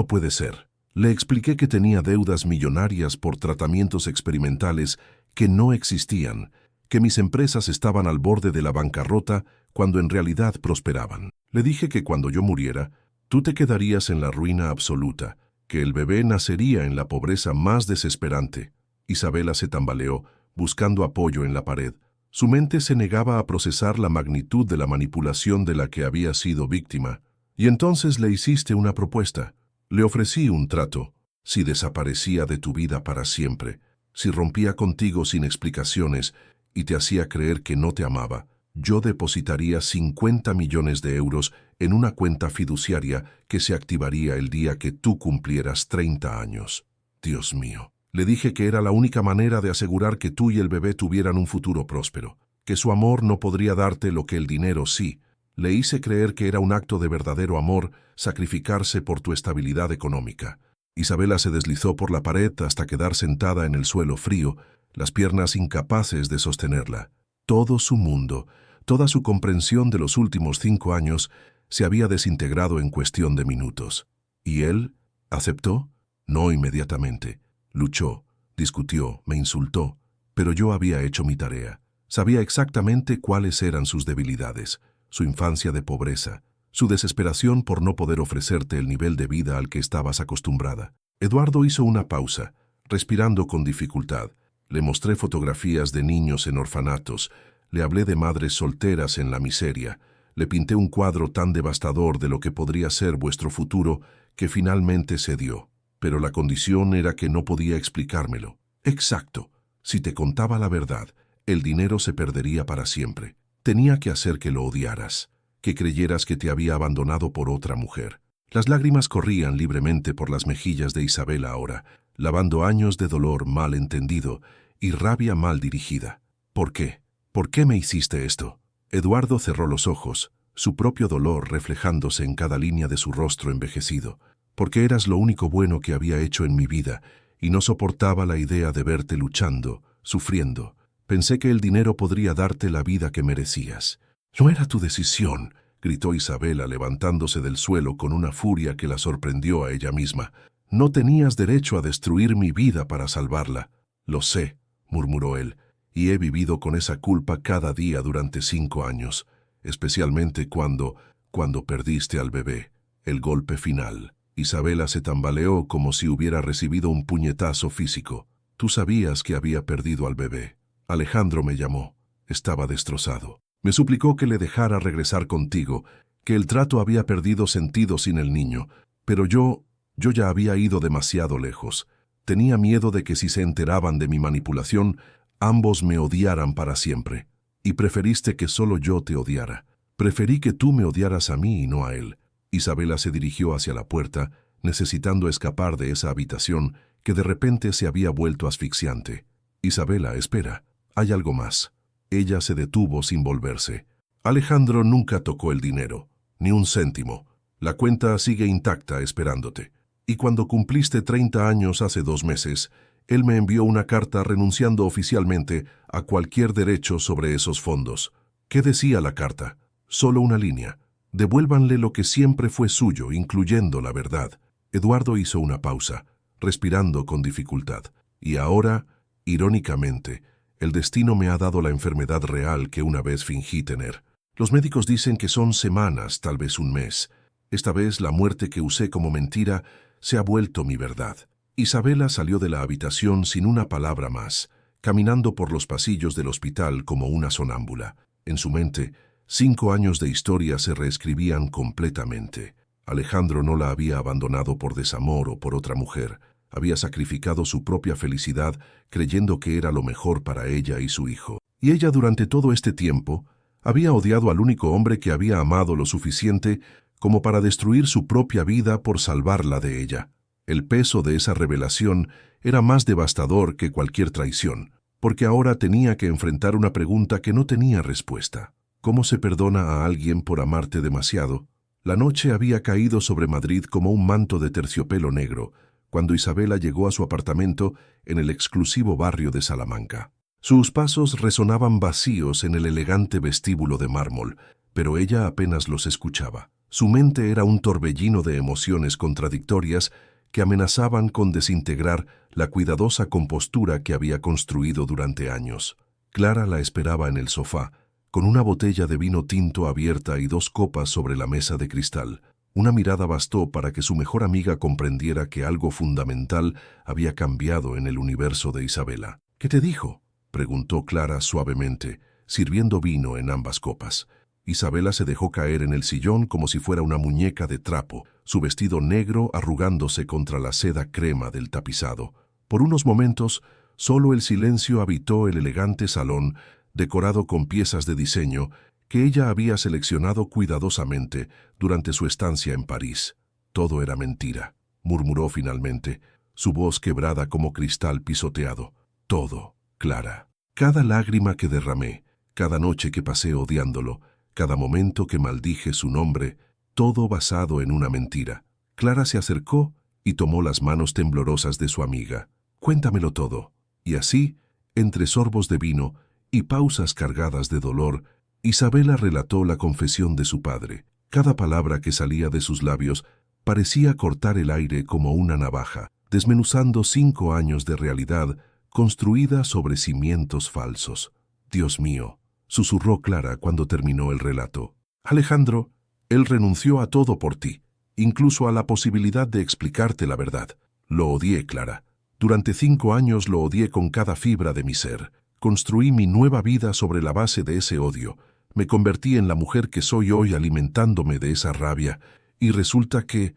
puede ser. Le expliqué que tenía deudas millonarias por tratamientos experimentales que no existían, que mis empresas estaban al borde de la bancarrota cuando en realidad prosperaban. Le dije que cuando yo muriera, tú te quedarías en la ruina absoluta, que el bebé nacería en la pobreza más desesperante. Isabela se tambaleó, buscando apoyo en la pared. Su mente se negaba a procesar la magnitud de la manipulación de la que había sido víctima. Y entonces le hiciste una propuesta. Le ofrecí un trato. Si desaparecía de tu vida para siempre, si rompía contigo sin explicaciones y te hacía creer que no te amaba, yo depositaría 50 millones de euros en una cuenta fiduciaria que se activaría el día que tú cumplieras 30 años. Dios mío. Le dije que era la única manera de asegurar que tú y el bebé tuvieran un futuro próspero, que su amor no podría darte lo que el dinero sí. Le hice creer que era un acto de verdadero amor sacrificarse por tu estabilidad económica. Isabela se deslizó por la pared hasta quedar sentada en el suelo frío, las piernas incapaces de sostenerla. Todo su mundo, toda su comprensión de los últimos 5 años, se había desintegrado en cuestión de minutos. ¿Y él? ¿Aceptó? No inmediatamente. Luchó, discutió, me insultó, pero yo había hecho mi tarea. Sabía exactamente cuáles eran sus debilidades, su infancia de pobreza, su desesperación por no poder ofrecerte el nivel de vida al que estabas acostumbrada. Eduardo hizo una pausa, respirando con dificultad. Le mostré fotografías de niños en orfanatos, le hablé de madres solteras en la miseria, le pinté un cuadro tan devastador de lo que podría ser vuestro futuro que finalmente cedió. Pero la condición era que no podía explicármelo. Exacto. Si te contaba la verdad, el dinero se perdería para siempre. Tenía que hacer que lo odiaras, que creyeras que te había abandonado por otra mujer. Las lágrimas corrían libremente por las mejillas de Isabela ahora, lavando años de dolor mal entendido y rabia mal dirigida. ¿Por qué? ¿Por qué me hiciste esto? Eduardo cerró los ojos, su propio dolor reflejándose en cada línea de su rostro envejecido. Porque eras lo único bueno que había hecho en mi vida y no soportaba la idea de verte luchando, sufriendo. Pensé que el dinero podría darte la vida que merecías. No era tu decisión, gritó Isabela levantándose del suelo con una furia que la sorprendió a ella misma. No tenías derecho a destruir mi vida para salvarla. Lo sé, murmuró él, y he vivido con esa culpa cada día durante 5 años, especialmente cuando perdiste al bebé, el golpe final. Isabela se tambaleó como si hubiera recibido un puñetazo físico. Tú sabías que había perdido al bebé. Alejandro me llamó. Estaba destrozado. Me suplicó que le dejara regresar contigo, que el trato había perdido sentido sin el niño, pero yo ya había ido demasiado lejos. Tenía miedo de que si se enteraban de mi manipulación, ambos me odiaran para siempre. Y preferiste que solo yo te odiara. Preferí que tú me odiaras a mí y no a él. Isabela se dirigió hacia la puerta, necesitando escapar de esa habitación que de repente se había vuelto asfixiante. Isabela, espera, hay algo más. Ella se detuvo sin volverse. Alejandro nunca tocó el dinero, ni un céntimo. La cuenta sigue intacta esperándote. Y cuando cumpliste 30 años hace 2 meses, él me envió una carta renunciando oficialmente a cualquier derecho sobre esos fondos. ¿Qué decía la carta? Solo una línea. Devuélvanle lo que siempre fue suyo, incluyendo la verdad. Eduardo hizo una pausa, respirando con dificultad. Y ahora, irónicamente, el destino me ha dado la enfermedad real que una vez fingí tener. Los médicos dicen que son semanas, tal vez un mes. Esta vez la muerte que usé como mentira se ha vuelto mi verdad. Isabela salió de la habitación sin una palabra más, caminando por los pasillos del hospital como una sonámbula. En su mente, 5 años de historia se reescribían completamente. Alejandro no la había abandonado por desamor o por otra mujer. Había sacrificado su propia felicidad creyendo que era lo mejor para ella y su hijo. Y ella durante todo este tiempo había odiado al único hombre que había amado lo suficiente como para destruir su propia vida por salvarla de ella. El peso de esa revelación era más devastador que cualquier traición, porque ahora tenía que enfrentar una pregunta que no tenía respuesta. ¿Cómo se perdona a alguien por amarte demasiado? La noche había caído sobre Madrid como un manto de terciopelo negro, cuando Isabela llegó a su apartamento en el exclusivo barrio de Salamanca. Sus pasos resonaban vacíos en el elegante vestíbulo de mármol, pero ella apenas los escuchaba. Su mente era un torbellino de emociones contradictorias que amenazaban con desintegrar la cuidadosa compostura que había construido durante años. Clara la esperaba en el sofá, con una botella de vino tinto abierta y 2 copas sobre la mesa de cristal. Una mirada bastó para que su mejor amiga comprendiera que algo fundamental había cambiado en el universo de Isabela. «¿Qué te dijo?», preguntó Clara suavemente, sirviendo vino en ambas copas. Isabela se dejó caer en el sillón como si fuera una muñeca de trapo, su vestido negro arrugándose contra la seda crema del tapizado. Por unos momentos, solo el silencio habitó el elegante salón, decorado con piezas de diseño que ella había seleccionado cuidadosamente durante su estancia en París. «Todo era mentira», murmuró finalmente, su voz quebrada como cristal pisoteado. «Todo, Clara. Cada lágrima que derramé, cada noche que pasé odiándolo, cada momento que maldije su nombre, todo basado en una mentira». Clara se acercó y tomó las manos temblorosas de su amiga. «Cuéntamelo todo». Y así, entre sorbos de vino y pausas cargadas de dolor, Isabela relató la confesión de su padre. Cada palabra que salía de sus labios parecía cortar el aire como una navaja, desmenuzando 5 años de realidad construida sobre cimientos falsos. «Dios mío», susurró Clara cuando terminó el relato. «Alejandro, él renunció a todo por ti, incluso a la posibilidad de explicarte la verdad. Lo odié, Clara. Durante 5 años lo odié con cada fibra de mi ser. Construí mi nueva vida sobre la base de ese odio. Me convertí en la mujer que soy hoy alimentándome de esa rabia, y resulta que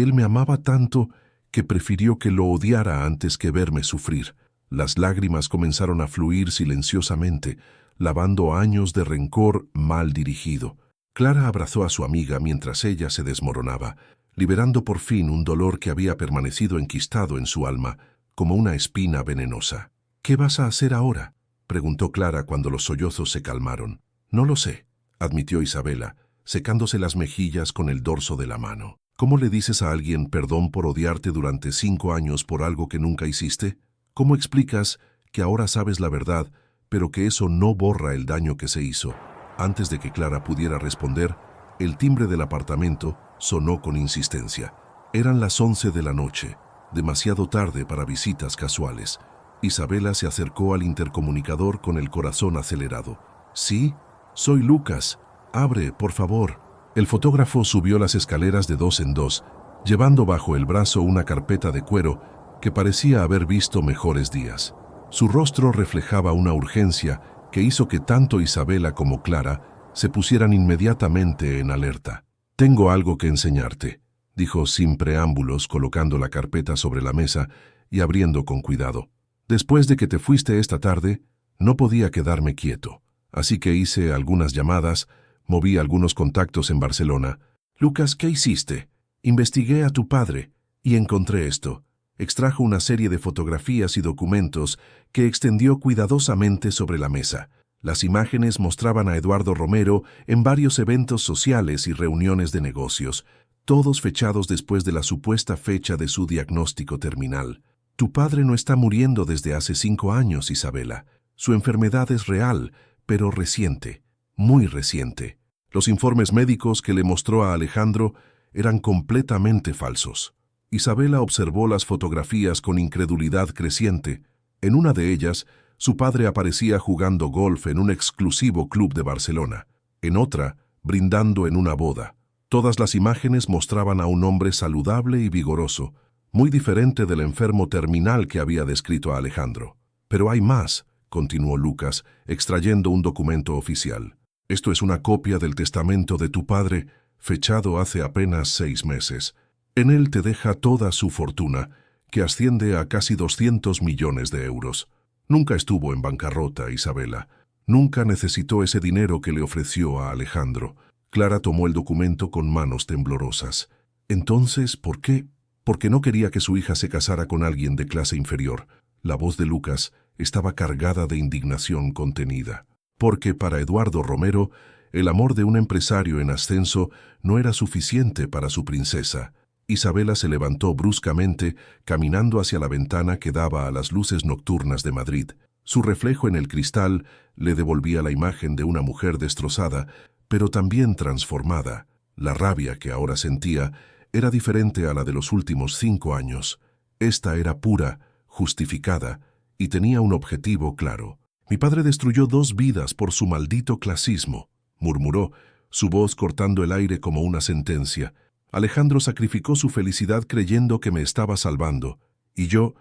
él me amaba tanto que prefirió que lo odiara antes que verme sufrir». Las lágrimas comenzaron a fluir silenciosamente, lavando años de rencor mal dirigido. Clara abrazó a su amiga mientras ella se desmoronaba, liberando por fin un dolor que había permanecido enquistado en su alma, como una espina venenosa. «¿Qué vas a hacer ahora?», preguntó Clara cuando los sollozos se calmaron. «No lo sé», admitió Isabela, secándose las mejillas con el dorso de la mano. «¿Cómo le dices a alguien perdón por odiarte durante 5 años por algo que nunca hiciste? ¿Cómo explicas que ahora sabes la verdad, pero que eso no borra el daño que se hizo?» Antes de que Clara pudiera responder, el timbre del apartamento sonó con insistencia. Eran las 11 de la noche, demasiado tarde para visitas casuales. Isabela se acercó al intercomunicador con el corazón acelerado. «Sí, soy Lucas. Abre, por favor». El fotógrafo subió las escaleras de 2 en 2, llevando bajo el brazo una carpeta de cuero que parecía haber visto mejores días. Su rostro reflejaba una urgencia que hizo que tanto Isabela como Clara se pusieran inmediatamente en alerta. «Tengo algo que enseñarte», dijo sin preámbulos, colocando la carpeta sobre la mesa y abriendo con cuidado. «Después de que te fuiste esta tarde, no podía quedarme quieto. Así que hice algunas llamadas, moví algunos contactos en Barcelona». «Lucas, ¿qué hiciste?» «Investigué a tu padre y encontré esto». Extrajo una serie de fotografías y documentos que extendió cuidadosamente sobre la mesa. Las imágenes mostraban a Eduardo Romero en varios eventos sociales y reuniones de negocios, todos fechados después de la supuesta fecha de su diagnóstico terminal. «Tu padre no está muriendo desde hace 5 años, Isabela. Su enfermedad es real, pero reciente, muy reciente. Los informes médicos que le mostró a Alejandro eran completamente falsos». Isabela observó las fotografías con incredulidad creciente. En una de ellas, su padre aparecía jugando golf en un exclusivo club de Barcelona. En otra, brindando en una boda. Todas las imágenes mostraban a un hombre saludable y vigoroso, muy diferente del enfermo terminal que había descrito a Alejandro. «Pero hay más», continuó Lucas, extrayendo un documento oficial. «Esto es una copia del testamento de tu padre, fechado hace apenas 6 meses. En él te deja toda su fortuna, que asciende a casi 200 millones de euros. Nunca estuvo en bancarrota, Isabela. Nunca necesitó ese dinero que le ofreció a Alejandro». Clara tomó el documento con manos temblorosas. «Entonces, ¿por qué?» «Porque no quería que su hija se casara con alguien de clase inferior». La voz de Lucas estaba cargada de indignación contenida. «Porque para Eduardo Romero, el amor de un empresario en ascenso no era suficiente para su princesa». Isabela se levantó bruscamente, caminando hacia la ventana que daba a las luces nocturnas de Madrid. Su reflejo en el cristal le devolvía la imagen de una mujer destrozada, pero también transformada. La rabia que ahora sentía era diferente a la de los últimos 5 años. Esta era pura, justificada, y tenía un objetivo claro. Mi padre destruyó 2 vidas por su maldito clasismo, murmuró, su voz cortando el aire como una sentencia. Alejandro sacrificó su felicidad creyendo que me estaba salvando, y yo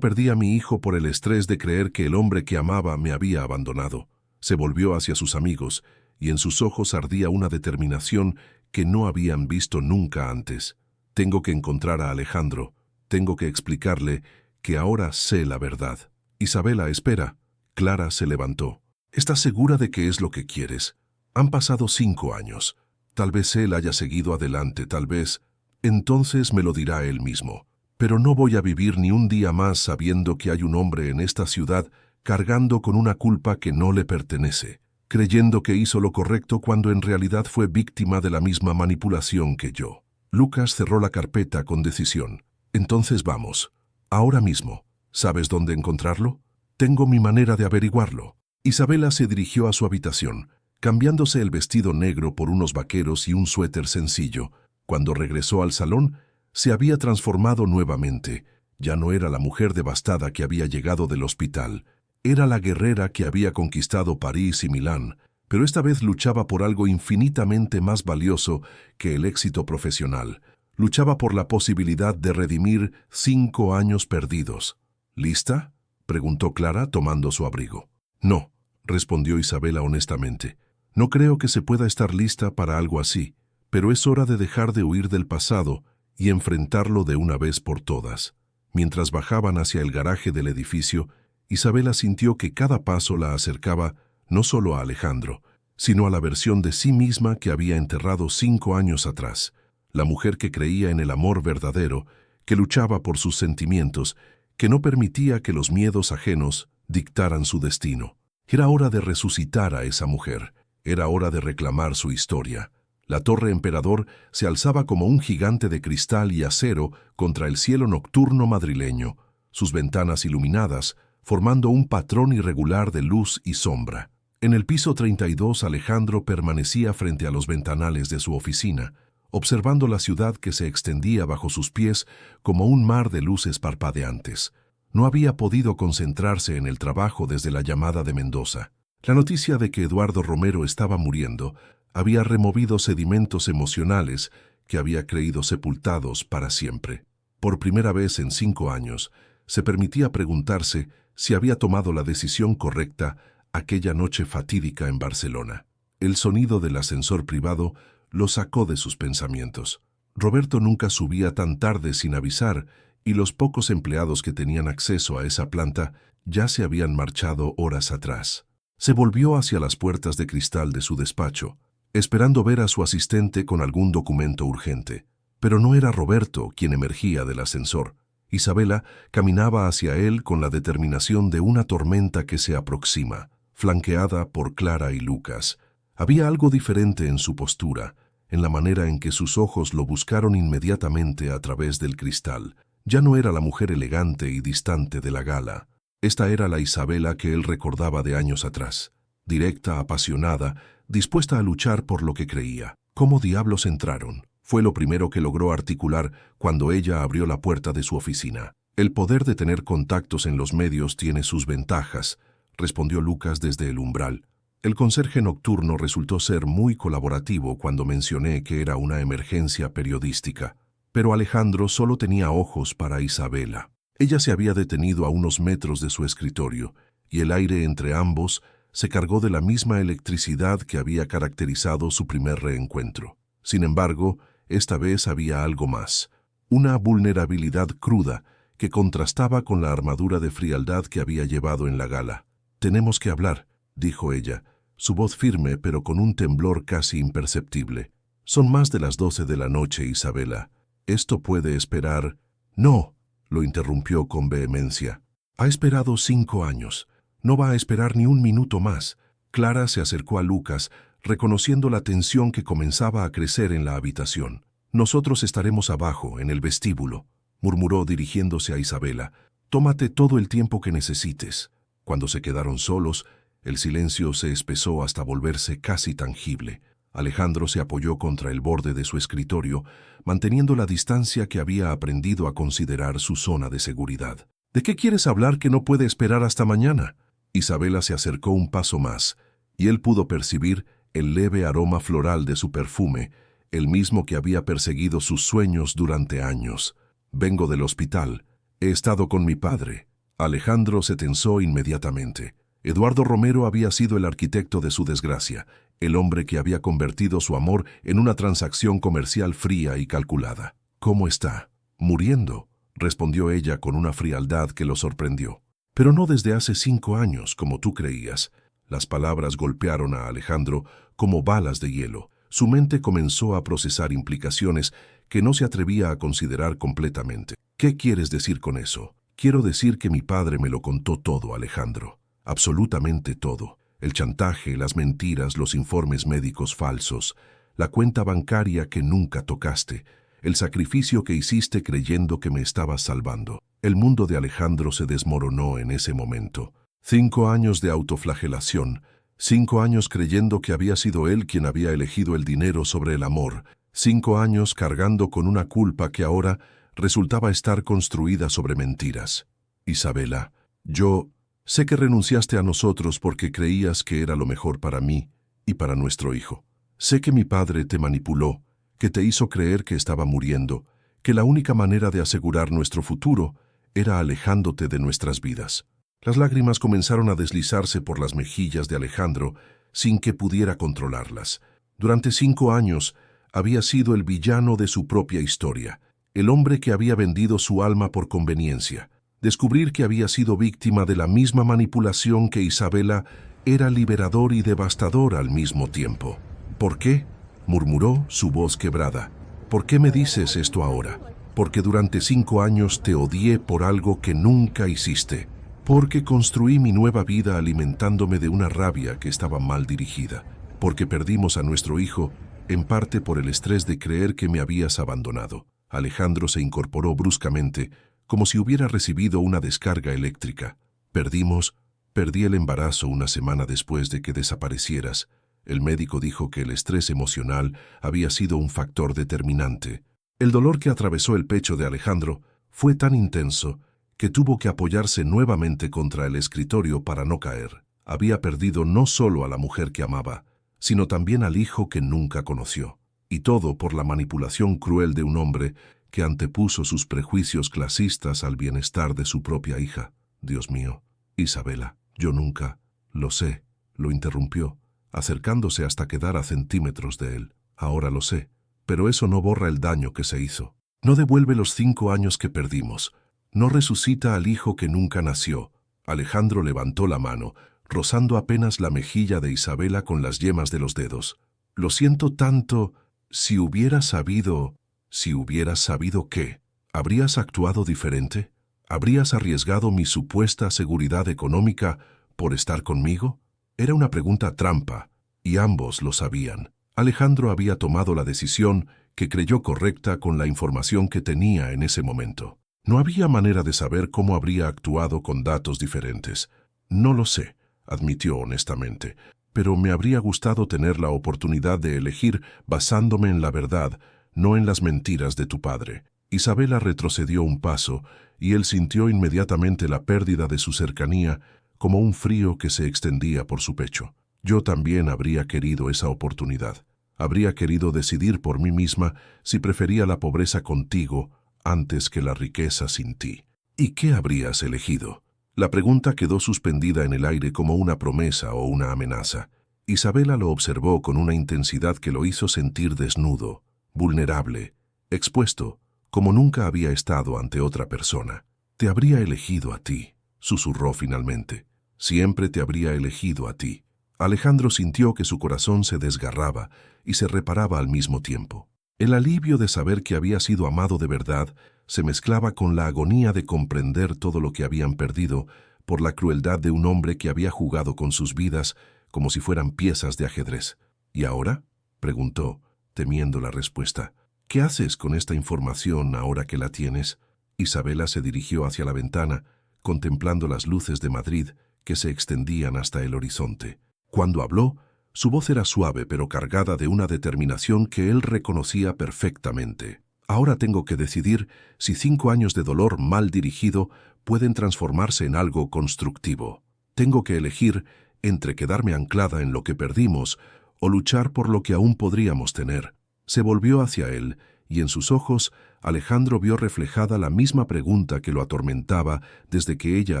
perdí a mi hijo por el estrés de creer que el hombre que amaba me había abandonado. Se volvió hacia sus amigos, y en sus ojos ardía una determinación que no habían visto nunca antes. Tengo que encontrar a Alejandro. Tengo que explicarle que ahora sé la verdad. Isabela, espera. Clara se levantó. ¿Estás segura de que es lo que quieres? Han pasado 5 años. Tal vez él haya seguido adelante, tal vez. Entonces me lo dirá él mismo. Pero no voy a vivir ni un día más sabiendo que hay un hombre en esta ciudad cargando con una culpa que no le pertenece, creyendo que hizo lo correcto cuando en realidad fue víctima de la misma manipulación que yo. Lucas cerró la carpeta con decisión. Entonces vamos. Ahora mismo. ¿Sabes dónde encontrarlo? Tengo mi manera de averiguarlo. Isabela se dirigió a su habitación, cambiándose el vestido negro por unos vaqueros y un suéter sencillo. Cuando regresó al salón, se había transformado nuevamente. Ya no era la mujer devastada que había llegado del hospital. Era la guerrera que había conquistado París y Milán, pero esta vez luchaba por algo infinitamente más valioso que el éxito profesional. Luchaba por la posibilidad de redimir 5 años perdidos. ¿Lista?, preguntó Clara tomando su abrigo. No, respondió Isabela honestamente. No creo que se pueda estar lista para algo así, pero es hora de dejar de huir del pasado y enfrentarlo de una vez por todas. Mientras bajaban hacia el garaje del edificio, Isabela sintió que cada paso la acercaba no solo a Alejandro, sino a la versión de sí misma que había enterrado 5 años atrás, la mujer que creía en el amor verdadero, que luchaba por sus sentimientos, que no permitía que los miedos ajenos dictaran su destino. Era hora de resucitar a esa mujer, era hora de reclamar su historia. La Torre Emperador se alzaba como un gigante de cristal y acero contra el cielo nocturno madrileño, sus ventanas iluminadas, formando un patrón irregular de luz y sombra. En el piso 32 Alejandro permanecía frente a los ventanales de su oficina, observando la ciudad que se extendía bajo sus pies como un mar de luces parpadeantes. No había podido concentrarse en el trabajo desde la llamada de Mendoza. La noticia de que Eduardo Romero estaba muriendo había removido sedimentos emocionales que había creído sepultados para siempre. Por primera vez en 5 años, se permitía preguntarse si había tomado la decisión correcta aquella noche fatídica en Barcelona. El sonido del ascensor privado lo sacó de sus pensamientos. Roberto nunca subía tan tarde sin avisar, y los pocos empleados que tenían acceso a esa planta ya se habían marchado horas atrás. Se volvió hacia las puertas de cristal de su despacho, esperando ver a su asistente con algún documento urgente. Pero no era Roberto quien emergía del ascensor. Isabela caminaba hacia él con la determinación de una tormenta que se aproxima, flanqueada por Clara y Lucas. Había algo diferente en su postura, en la manera en que sus ojos lo buscaron inmediatamente a través del cristal. Ya no era la mujer elegante y distante de la gala. Esta era la Isabela que él recordaba de años atrás, directa, apasionada, dispuesta a luchar por lo que creía. ¿Cómo diablos entraron? Fue lo primero que logró articular cuando ella abrió la puerta de su oficina. El poder de tener contactos en los medios tiene sus ventajas, respondió Lucas desde el umbral. El conserje nocturno resultó ser muy colaborativo cuando mencioné que era una emergencia periodística, pero Alejandro solo tenía ojos para Isabela. Ella se había detenido a unos metros de su escritorio, y el aire entre ambos se cargó de la misma electricidad que había caracterizado su primer reencuentro. Sin embargo, esta vez había algo más, una vulnerabilidad cruda que contrastaba con la armadura de frialdad que había llevado en la gala. «Tenemos que hablar», dijo ella, su voz firme pero con un temblor casi imperceptible. «Son más de las 12 de la noche, Isabela. Esto puede esperar». «No», lo interrumpió con vehemencia. «Ha esperado 5 años. No va a esperar ni un minuto más». Clara se acercó a Lucas, reconociendo la tensión que comenzaba a crecer en la habitación. «Nosotros estaremos abajo, en el vestíbulo», murmuró dirigiéndose a Isabela. «Tómate todo el tiempo que necesites». Cuando se quedaron solos, el silencio se espesó hasta volverse casi tangible. Alejandro se apoyó contra el borde de su escritorio, manteniendo la distancia que había aprendido a considerar su zona de seguridad. «¿De qué quieres hablar que no puede esperar hasta mañana?», Isabela se acercó un paso más, y él pudo percibir el leve aroma floral de su perfume, el mismo que había perseguido sus sueños durante años. «Vengo del hospital. He estado con mi padre». Alejandro se tensó inmediatamente. Eduardo Romero había sido el arquitecto de su desgracia, el hombre que había convertido su amor en una transacción comercial fría y calculada. «¿Cómo está?» «Muriendo», respondió ella con una frialdad que lo sorprendió. «Pero no desde hace 5 años, como tú creías». Las palabras golpearon a Alejandro como balas de hielo. Su mente comenzó a procesar implicaciones que no se atrevía a considerar completamente. «¿Qué quieres decir con eso?» «Quiero decir que mi padre me lo contó todo, Alejandro. Absolutamente todo. El chantaje, las mentiras, los informes médicos falsos, la cuenta bancaria que nunca tocaste, el sacrificio que hiciste creyendo que me estabas salvando». El mundo de Alejandro se desmoronó en ese momento. 5 años de autoflagelación, 5 años creyendo que había sido él quien había elegido el dinero sobre el amor, 5 años cargando con una culpa que ahora resultaba estar construida sobre mentiras. «Isabela, yo sé que renunciaste a nosotros porque creías que era lo mejor para mí y para nuestro hijo. Sé que mi padre te manipuló, que te hizo creer que estaba muriendo, que la única manera de asegurar nuestro futuro era alejándote de nuestras vidas». Las lágrimas comenzaron a deslizarse por las mejillas de Alejandro sin que pudiera controlarlas. Durante 5 años había sido el villano de su propia historia, el hombre que había vendido su alma por conveniencia. Descubrir que había sido víctima de la misma manipulación que Isabela era liberador y devastador al mismo tiempo. «¿Por qué?», murmuró, su voz quebrada. «¿Por qué me dices esto ahora? Porque durante 5 años te odié por algo que nunca hiciste. Porque construí mi nueva vida alimentándome de una rabia que estaba mal dirigida. Porque perdimos a nuestro hijo, en parte por el estrés de creer que me habías abandonado». Alejandro se incorporó bruscamente, como si hubiera recibido una descarga eléctrica. Perdí el embarazo una semana después de que desaparecieras. El médico dijo que el estrés emocional había sido un factor determinante. El dolor que atravesó el pecho de Alejandro fue tan intenso que tuvo que apoyarse nuevamente contra el escritorio para no caer. Había perdido no solo a la mujer que amaba, sino también al hijo que nunca conoció. Y todo por la manipulación cruel de un hombre que antepuso sus prejuicios clasistas al bienestar de su propia hija. «Dios mío, Isabela, yo nunca...». «Lo sé», lo interrumpió, acercándose hasta quedar a centímetros de él. «Ahora lo sé, pero eso no borra el daño que se hizo. No devuelve los 5 años que perdimos. No resucita al hijo que nunca nació». Alejandro levantó la mano, rozando apenas la mejilla de Isabela con las yemas de los dedos. «Lo siento tanto. Si hubieras sabido...». «¿Si hubieras sabido qué? ¿Habrías actuado diferente? ¿Habrías arriesgado mi supuesta seguridad económica por estar conmigo?». Era una pregunta trampa, y ambos lo sabían. Alejandro había tomado la decisión que creyó correcta con la información que tenía en ese momento. No había manera de saber cómo habría actuado con datos diferentes. «No lo sé», admitió honestamente, «pero me habría gustado tener la oportunidad de elegir basándome en la verdad, no en las mentiras de tu padre». Isabela retrocedió un paso, y él sintió inmediatamente la pérdida de su cercanía como un frío que se extendía por su pecho. «Yo también habría querido esa oportunidad. Habría querido decidir por mí misma si prefería la pobreza contigo antes que la riqueza sin ti». «¿Y qué habrías elegido?». La pregunta quedó suspendida en el aire como una promesa o una amenaza. Isabela lo observó con una intensidad que lo hizo sentir desnudo, vulnerable, expuesto, como nunca había estado ante otra persona. «Te habría elegido a ti», susurró finalmente. «Siempre te habría elegido a ti». Alejandro sintió que su corazón se desgarraba y se reparaba al mismo tiempo. El alivio de saber que había sido amado de verdad se mezclaba con la agonía de comprender todo lo que habían perdido por la crueldad de un hombre que había jugado con sus vidas como si fueran piezas de ajedrez. «¿Y ahora?», preguntó, temiendo la respuesta. «¿Qué haces con esta información ahora que la tienes?». Isabela se dirigió hacia la ventana, contemplando las luces de Madrid que se extendían hasta el horizonte. Cuando habló, su voz era suave pero cargada de una determinación que él reconocía perfectamente. «Ahora tengo que decidir si 5 años de dolor mal dirigido pueden transformarse en algo constructivo». Tengo que elegir entre quedarme anclada en lo que perdimos o luchar por lo que aún podríamos tener. Se volvió hacia él, y en sus ojos Alejandro vio reflejada la misma pregunta que lo atormentaba desde que ella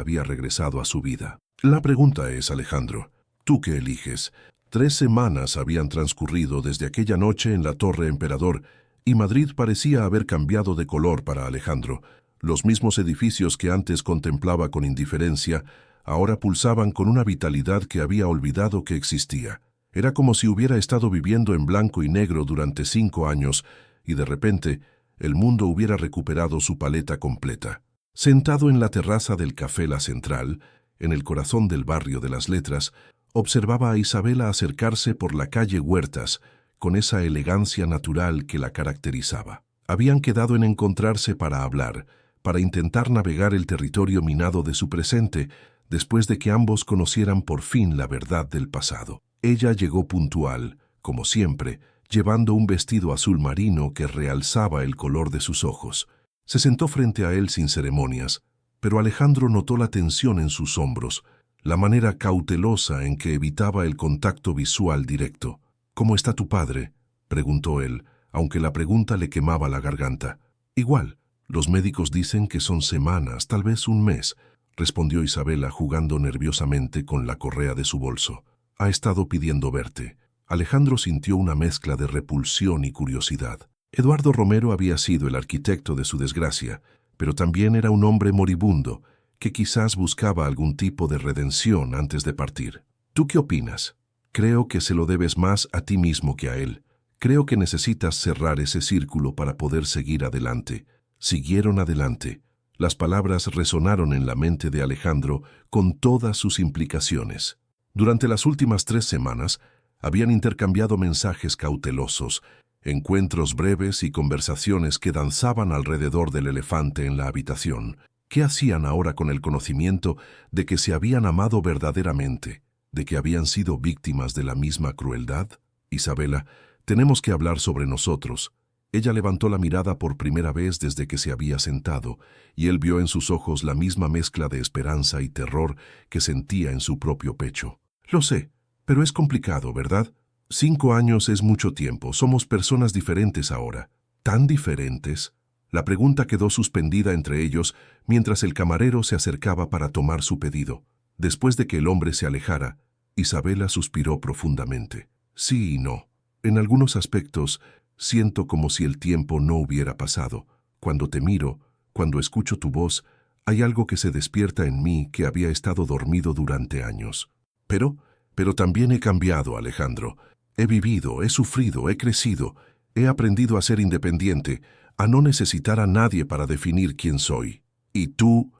había regresado a su vida. La pregunta es, Alejandro, ¿tú qué eliges? 3 semanas habían transcurrido desde aquella noche en la Torre Emperador, y Madrid parecía haber cambiado de color para Alejandro. Los mismos edificios que antes contemplaba con indiferencia, ahora pulsaban con una vitalidad que había olvidado que existía. Era como si hubiera estado viviendo en blanco y negro durante 5 años, y de repente el mundo hubiera recuperado su paleta completa. Sentado en la terraza del Café La Central, en el corazón del barrio de las Letras, observaba a Isabela acercarse por la calle Huertas, con esa elegancia natural que la caracterizaba. Habían quedado en encontrarse para hablar, para intentar navegar el territorio minado de su presente, después de que ambos conocieran por fin la verdad del pasado. Ella llegó puntual, como siempre, llevando un vestido azul marino que realzaba el color de sus ojos. Se sentó frente a él sin ceremonias, pero Alejandro notó la tensión en sus hombros, la manera cautelosa en que evitaba el contacto visual directo. «¿Cómo está tu padre?», preguntó él, aunque la pregunta le quemaba la garganta. «Igual, los médicos dicen que son semanas, tal vez un mes», respondió Isabela jugando nerviosamente con la correa de su bolso. «Ha estado pidiendo verte». Alejandro sintió una mezcla de repulsión y curiosidad. Eduardo Romero había sido el arquitecto de su desgracia, pero también era un hombre moribundo, que quizás buscaba algún tipo de redención antes de partir. ¿Tú qué opinas? Creo que se lo debes más a ti mismo que a él. Creo que necesitas cerrar ese círculo para poder seguir adelante. Siguieron adelante. Las palabras resonaron en la mente de Alejandro con todas sus implicaciones. Durante las últimas 3 semanas, habían intercambiado mensajes cautelosos, encuentros breves y conversaciones que danzaban alrededor del elefante en la habitación. ¿Qué hacían ahora con el conocimiento de que se habían amado verdaderamente, de que habían sido víctimas de la misma crueldad? «Isabela, tenemos que hablar sobre nosotros». Ella levantó la mirada por primera vez desde que se había sentado, y él vio en sus ojos la misma mezcla de esperanza y terror que sentía en su propio pecho. «Lo sé, pero es complicado, ¿verdad? 5 años es mucho tiempo, somos personas diferentes ahora». ¿Tan diferentes? La pregunta quedó suspendida entre ellos mientras el camarero se acercaba para tomar su pedido. Después de que el hombre se alejara, Isabela suspiró profundamente. «Sí y no. En algunos aspectos, siento como si el tiempo no hubiera pasado. Cuando te miro, cuando escucho tu voz, hay algo que se despierta en mí que había estado dormido durante años. Pero también he cambiado, Alejandro. He vivido, he sufrido, he crecido, he aprendido a ser independiente, a no necesitar a nadie para definir quién soy. Y tú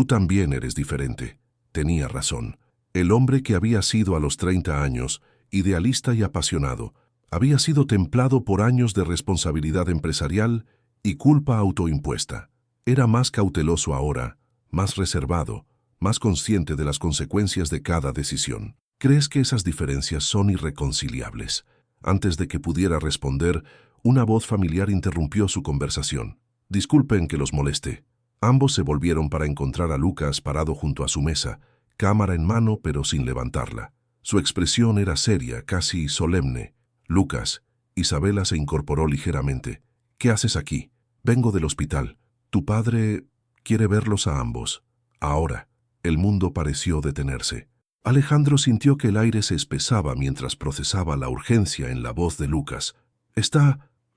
también eres diferente». Tenía razón. El hombre que había sido a los 30 años, idealista y apasionado, había sido templado por años de responsabilidad empresarial y culpa autoimpuesta. Era más cauteloso ahora, más reservado, más consciente de las consecuencias de cada decisión. ¿Crees que esas diferencias son irreconciliables? Antes de que pudiera responder, una voz familiar interrumpió su conversación. «Disculpen que los moleste». Ambos se volvieron para encontrar a Lucas parado junto a su mesa, cámara en mano pero sin levantarla. Su expresión era seria, casi solemne. «Lucas». Isabela se incorporó ligeramente. «¿Qué haces aquí?» «Vengo del hospital. Tu padre quiere verlos a ambos». Ahora, el mundo pareció detenerse. Alejandro sintió que el aire se espesaba mientras procesaba la urgencia en la voz de Lucas.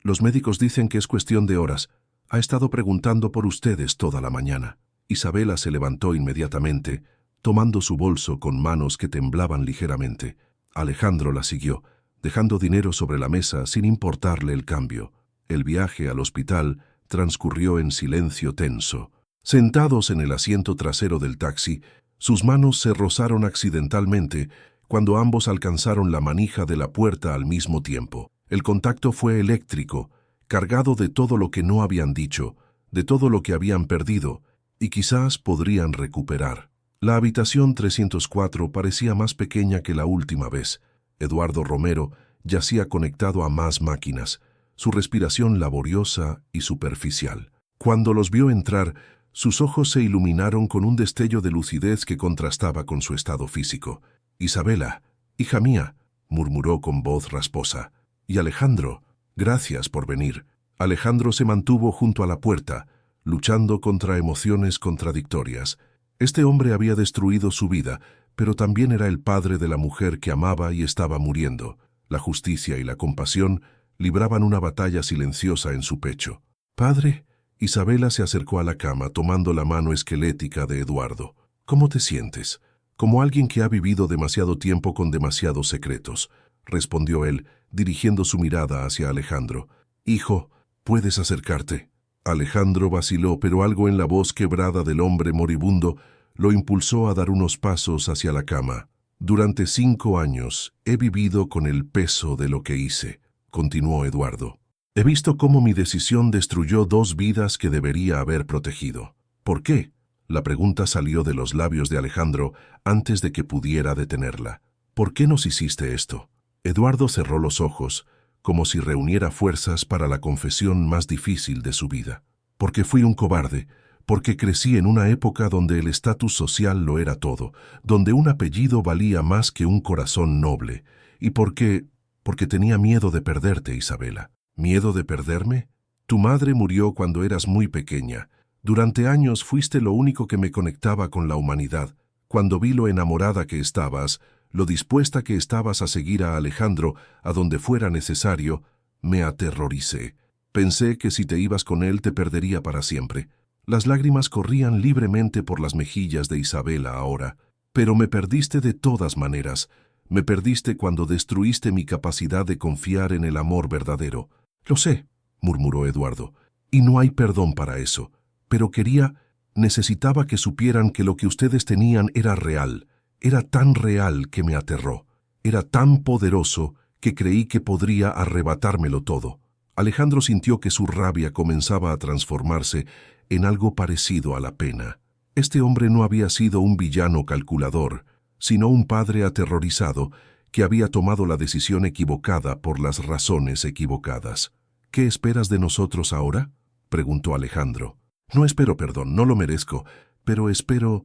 Los médicos dicen que es cuestión de horas. Ha estado preguntando por ustedes toda la mañana». Isabela se levantó inmediatamente, tomando su bolso con manos que temblaban ligeramente. Alejandro la siguió, dejando dinero sobre la mesa sin importarle el cambio. El viaje al hospital transcurrió en silencio tenso. Sentados en el asiento trasero del taxi, sus manos se rozaron accidentalmente cuando ambos alcanzaron la manija de la puerta al mismo tiempo. El contacto fue eléctrico, cargado de todo lo que no habían dicho, de todo lo que habían perdido, y quizás podrían recuperar. La habitación 304 parecía más pequeña que la última vez. Eduardo Romero yacía conectado a más máquinas, su respiración laboriosa y superficial. Cuando los vio entrar, Sus ojos se iluminaron con un destello de lucidez que contrastaba con su estado físico. «Isabela, hija mía», murmuró con voz rasposa. «Y Alejandro, gracias por venir». Alejandro se mantuvo junto a la puerta, luchando contra emociones contradictorias. Este hombre había destruido su vida, pero también era el padre de la mujer que amaba y estaba muriendo. La justicia y la compasión libraban una batalla silenciosa en su pecho. «Padre», Isabela se acercó a la cama tomando la mano esquelética de Eduardo. «¿Cómo te sientes?» «Como alguien que ha vivido demasiado tiempo con demasiados secretos», respondió él, dirigiendo su mirada hacia Alejandro. «Hijo, ¿puedes acercarte?» Alejandro vaciló, pero algo en la voz quebrada del hombre moribundo lo impulsó a dar unos pasos hacia la cama. «Durante 5 años he vivido con el peso de lo que hice», continuó Eduardo. «He visto cómo mi decisión destruyó 2 vidas que debería haber protegido». «¿Por qué?». La pregunta salió de los labios de Alejandro antes de que pudiera detenerla. «¿Por qué nos hiciste esto?». Eduardo cerró los ojos, como si reuniera fuerzas para la confesión más difícil de su vida. «Porque fui un cobarde, porque crecí en una época donde el estatus social lo era todo, donde un apellido valía más que un corazón noble, y porque tenía miedo de perderte, Isabela». «¿Miedo de perderme? Tu madre murió cuando eras muy pequeña. Durante años fuiste lo único que me conectaba con la humanidad. Cuando vi lo enamorada que estabas, lo dispuesta que estabas a seguir a Alejandro a donde fuera necesario, me aterroricé. Pensé que si te ibas con él te perdería para siempre». Las lágrimas corrían libremente por las mejillas de Isabela ahora. «Pero me perdiste de todas maneras. Me perdiste cuando destruiste mi capacidad de confiar en el amor verdadero». «Lo sé», murmuró Eduardo, «y no hay perdón para eso. Pero necesitaba que supieran que lo que ustedes tenían era real. Era tan real que me aterró. Era tan poderoso que creí que podría arrebatármelo todo». Alejandro sintió que su rabia comenzaba a transformarse en algo parecido a la pena. Este hombre no había sido un villano calculador, sino un padre aterrorizado que había tomado la decisión equivocada por las razones equivocadas. «¿Qué esperas de nosotros ahora?», preguntó Alejandro. «No espero perdón, no lo merezco, pero espero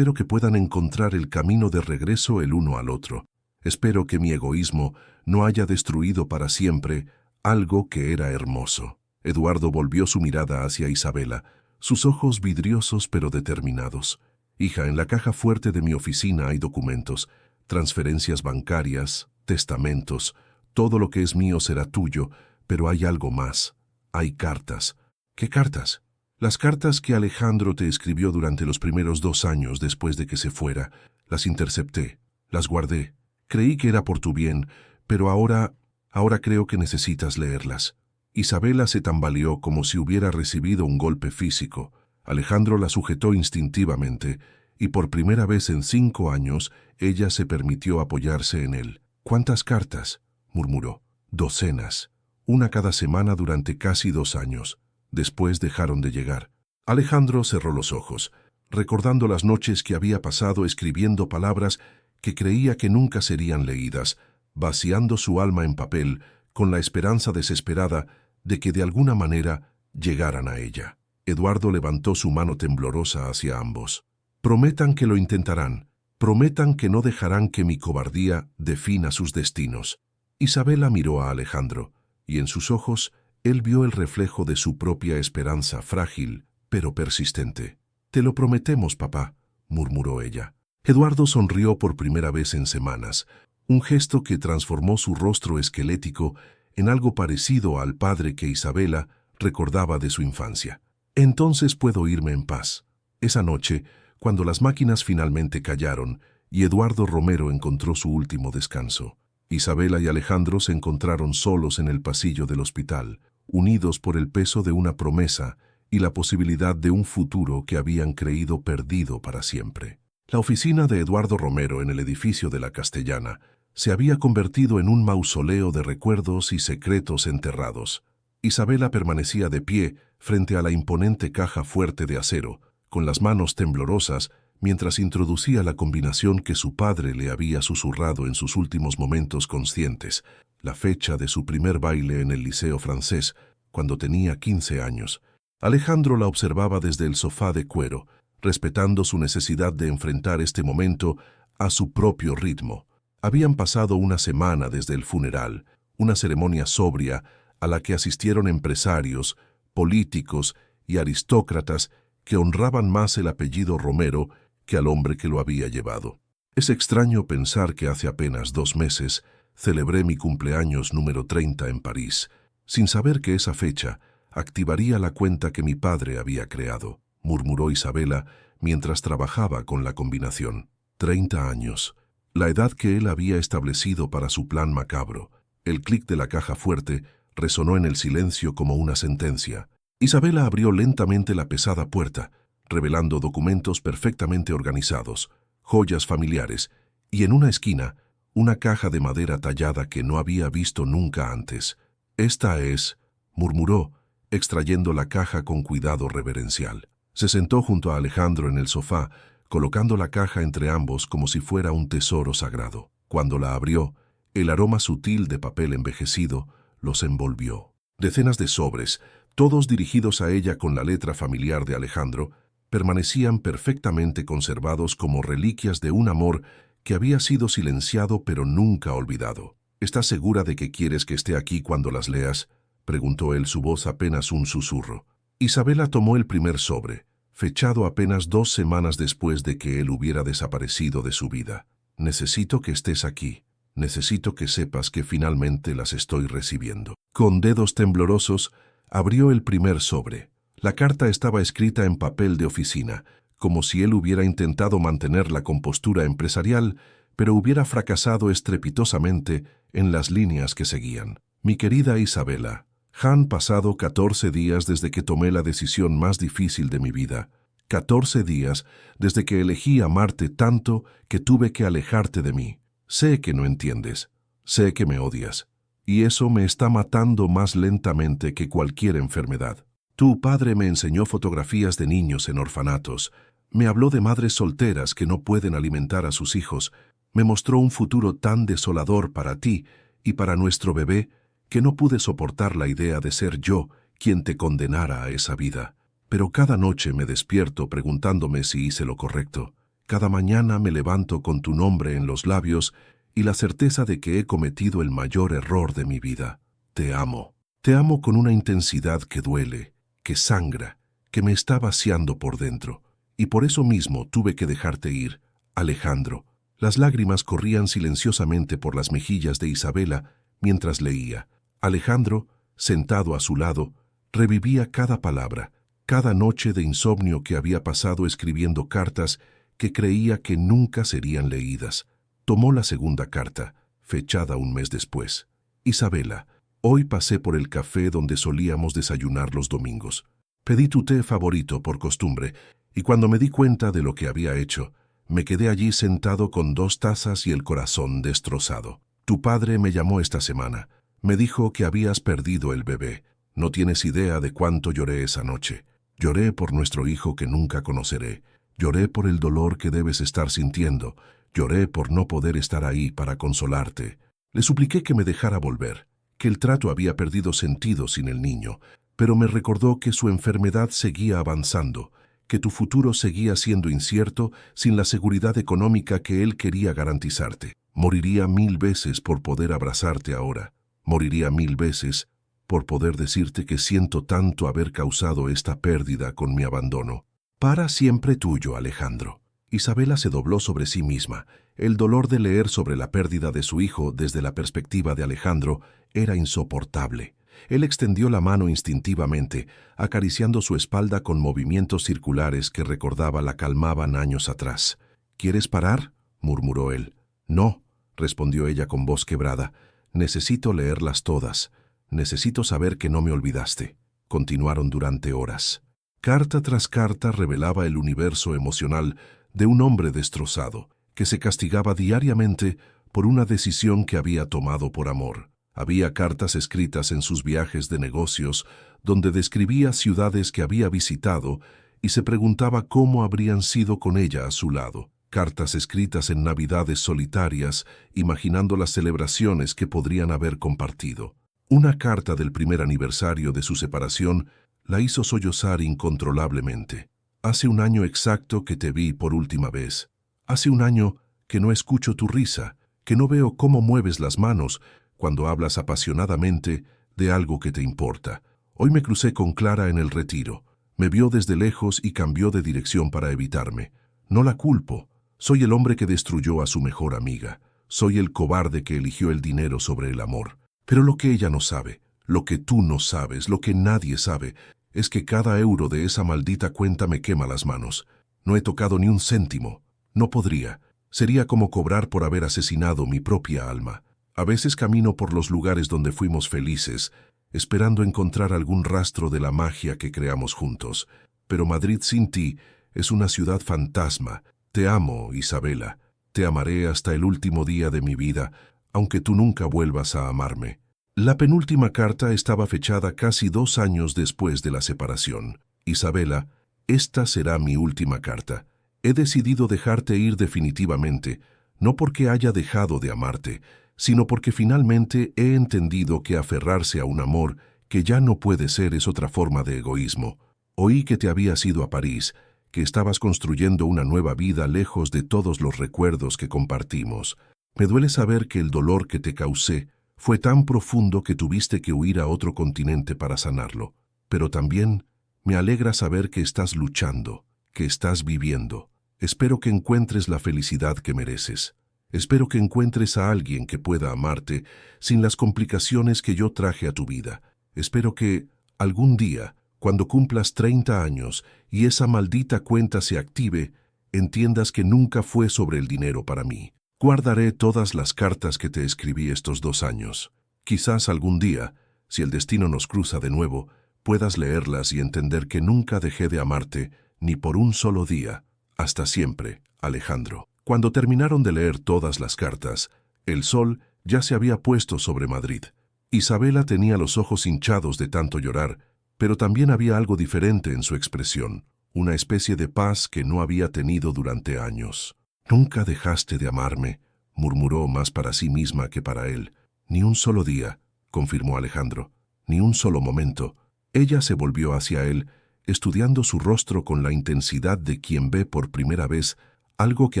que puedan encontrar el camino de regreso el uno al otro. Espero que mi egoísmo no haya destruido para siempre algo que era hermoso». Eduardo volvió su mirada hacia Isabela, sus ojos vidriosos pero determinados. «Hija, en la caja fuerte de mi oficina hay documentos, transferencias bancarias, testamentos. Todo lo que es mío será tuyo, pero hay algo más. Hay cartas». «¿Qué cartas?». «Las cartas que Alejandro te escribió durante los primeros 2 años después de que se fuera. Las intercepté, las guardé. Creí que era por tu bien, pero ahora creo que necesitas leerlas». Isabela se tambaleó como si hubiera recibido un golpe físico. Alejandro la sujetó instintivamente, y por primera vez en 5 años ella se permitió apoyarse en él. «¿Cuántas cartas?», murmuró. «Docenas. Una cada semana durante casi 2 años. Después dejaron de llegar». Alejandro cerró los ojos, recordando las noches que había pasado escribiendo palabras que creía que nunca serían leídas, vaciando su alma en papel, con la esperanza desesperada de que de alguna manera llegaran a ella. Eduardo levantó su mano temblorosa hacia ambos. «Prometan que lo intentarán. Prometan que no dejarán que mi cobardía defina sus destinos». Isabela miró a Alejandro, y en sus ojos él vio el reflejo de su propia esperanza frágil, pero persistente. «Te lo prometemos, papá», murmuró ella. Eduardo sonrió por primera vez en semanas, un gesto que transformó su rostro esquelético en algo parecido al padre que Isabela recordaba de su infancia. «Entonces puedo irme en paz». Esa noche, cuando las máquinas finalmente callaron y Eduardo Romero encontró su último descanso, Isabela y Alejandro se encontraron solos en el pasillo del hospital, unidos por el peso de una promesa y la posibilidad de un futuro que habían creído perdido para siempre. La oficina de Eduardo Romero en el edificio de la Castellana se había convertido en un mausoleo de recuerdos y secretos enterrados. Isabela permanecía de pie frente a la imponente caja fuerte de acero, con las manos temblorosas, mientras introducía la combinación que su padre le había susurrado en sus últimos momentos conscientes, la fecha de su primer baile en el Liceo Francés, cuando tenía 15 años. Alejandro la observaba desde el sofá de cuero, respetando su necesidad de enfrentar este momento a su propio ritmo. Habían pasado una semana desde el funeral, una ceremonia sobria a la que asistieron empresarios, políticos y aristócratas que honraban más el apellido Romero que al hombre que lo había llevado. Es extraño pensar que hace apenas 2 meses celebré mi cumpleaños número 30 en París, sin saber que esa fecha activaría la cuenta que mi padre había creado, murmuró Isabela mientras trabajaba con la combinación. 30 años, la edad que él había establecido para su plan macabro. El clic de la caja fuerte resonó en el silencio como una sentencia. Isabela abrió lentamente la pesada puerta, revelando documentos perfectamente organizados, joyas familiares, y en una esquina, una caja de madera tallada que no había visto nunca antes. «Esta es», murmuró, extrayendo la caja con cuidado reverencial. Se sentó junto a Alejandro en el sofá, colocando la caja entre ambos como si fuera un tesoro sagrado. Cuando la abrió, el aroma sutil de papel envejecido los envolvió. Decenas de sobres, todos dirigidos a ella con la letra familiar de Alejandro, permanecían perfectamente conservados como reliquias de un amor que había sido silenciado pero nunca olvidado. «¿Estás segura de que quieres que esté aquí cuando las leas?», preguntó él, su voz apenas un susurro. Isabela tomó el primer sobre, fechado apenas 2 semanas después de que él hubiera desaparecido de su vida. «Necesito que estés aquí. Necesito que sepas que finalmente las estoy recibiendo». Con dedos temblorosos, abrió el primer sobre. La carta estaba escrita en papel de oficina, como si él hubiera intentado mantener la compostura empresarial, pero hubiera fracasado estrepitosamente en las líneas que seguían. «Mi querida Isabela, han pasado 14 días desde que tomé la decisión más difícil de mi vida. 14 días desde que elegí amarte tanto que tuve que alejarte de mí. Sé que no entiendes, sé que me odias, y eso me está matando más lentamente que cualquier enfermedad. Tu padre me enseñó fotografías de niños en orfanatos, me habló de madres solteras que no pueden alimentar a sus hijos, me mostró un futuro tan desolador para ti y para nuestro bebé que no pude soportar la idea de ser yo quien te condenara a esa vida. Pero cada noche me despierto preguntándome si hice lo correcto. Cada mañana me levanto con tu nombre en los labios y la certeza de que he cometido el mayor error de mi vida. Te amo. Te amo con una intensidad que duele, que sangra, que me está vaciando por dentro. Y por eso mismo tuve que dejarte ir, Alejandro». Las lágrimas corrían silenciosamente por las mejillas de Isabela mientras leía. Alejandro, sentado a su lado, revivía cada palabra, cada noche de insomnio que había pasado escribiendo cartas que creía que nunca serían leídas. Tomó la segunda carta, fechada un mes después. «Isabela, hoy pasé por el café donde solíamos desayunar los domingos. Pedí tu té favorito por costumbre, y cuando me di cuenta de lo que había hecho, me quedé allí sentado con 2 tazas y el corazón destrozado. Tu padre me llamó esta semana. Me dijo que habías perdido el bebé. No tienes idea de cuánto lloré esa noche. Lloré por nuestro hijo que nunca conoceré. Lloré por el dolor que debes estar sintiendo. Lloré por no poder estar ahí para consolarte. Le supliqué que me dejara volver, que el trato había perdido sentido sin el niño, pero me recordó que su enfermedad seguía avanzando, que tu futuro seguía siendo incierto sin la seguridad económica que él quería garantizarte. Moriría 1000 veces por poder abrazarte ahora. Moriría 1000 veces por poder decirte que siento tanto haber causado esta pérdida con mi abandono. Para siempre tuyo, Alejandro». Isabela se dobló sobre sí misma. El dolor de leer sobre la pérdida de su hijo desde la perspectiva de Alejandro era insoportable. Él extendió la mano instintivamente, acariciando su espalda con movimientos circulares que recordaba la calmaban años atrás. «¿Quieres parar?», murmuró él. «No», respondió ella con voz quebrada. «Necesito leerlas todas. Necesito saber que no me olvidaste». Continuaron durante horas. Carta tras carta revelaba el universo emocional de un hombre destrozado, que se castigaba diariamente por una decisión que había tomado por amor. Había cartas escritas en sus viajes de negocios, donde describía ciudades que había visitado y se preguntaba cómo habrían sido con ella a su lado. Cartas escritas en navidades solitarias, imaginando las celebraciones que podrían haber compartido. Una carta del primer aniversario de su separación La hizo sollozar incontrolablemente. Hace un año exacto que te vi por última vez. Hace un año que no escucho tu risa, que no veo cómo mueves las manos cuando hablas apasionadamente de algo que te importa. Hoy me crucé con Clara en el retiro. Me vio desde lejos y cambió de dirección para evitarme. No la culpo. Soy el hombre que destruyó a su mejor amiga. Soy el cobarde que eligió el dinero sobre el amor. Pero lo que ella no sabe, lo que tú no sabes, lo que nadie sabe, es que cada euro de esa maldita cuenta me quema las manos. No he tocado ni un céntimo. No podría. Sería como cobrar por haber asesinado mi propia alma. A veces camino por los lugares donde fuimos felices, esperando encontrar algún rastro de la magia que creamos juntos. Pero Madrid sin ti es una ciudad fantasma. Te amo, Isabela. Te amaré hasta el último día de mi vida, aunque tú nunca vuelvas a amarme. La penúltima carta estaba fechada casi 2 años después de la separación. Isabela, esta será mi última carta. He decidido dejarte ir definitivamente, no porque haya dejado de amarte, sino porque finalmente he entendido que aferrarse a un amor que ya no puede ser es otra forma de egoísmo. Oí que te habías ido a París, que estabas construyendo una nueva vida lejos de todos los recuerdos que compartimos. Me duele saber que el dolor que te causé fue tan profundo que tuviste que huir a otro continente para sanarlo. Pero también me alegra saber que estás luchando, que estás viviendo. Espero que encuentres la felicidad que mereces. Espero que encuentres a alguien que pueda amarte sin las complicaciones que yo traje a tu vida. Espero que, algún día, cuando cumplas 30 años y esa maldita cuenta se active, entiendas que nunca fue sobre el dinero para mí. Guardaré todas las cartas que te escribí estos 2 años. Quizás algún día, si el destino nos cruza de nuevo, puedas leerlas y entender que nunca dejé de amarte, ni por un solo día. Hasta siempre, Alejandro. Cuando terminaron de leer todas las cartas, el sol ya se había puesto sobre Madrid. Isabela tenía los ojos hinchados de tanto llorar, pero también había algo diferente en su expresión, una especie de paz que no había tenido durante años. «Nunca dejaste de amarme», murmuró más para sí misma que para él. «Ni un solo día», confirmó Alejandro, «ni un solo momento». Ella se volvió hacia él, estudiando su rostro con la intensidad de quien ve por primera vez algo que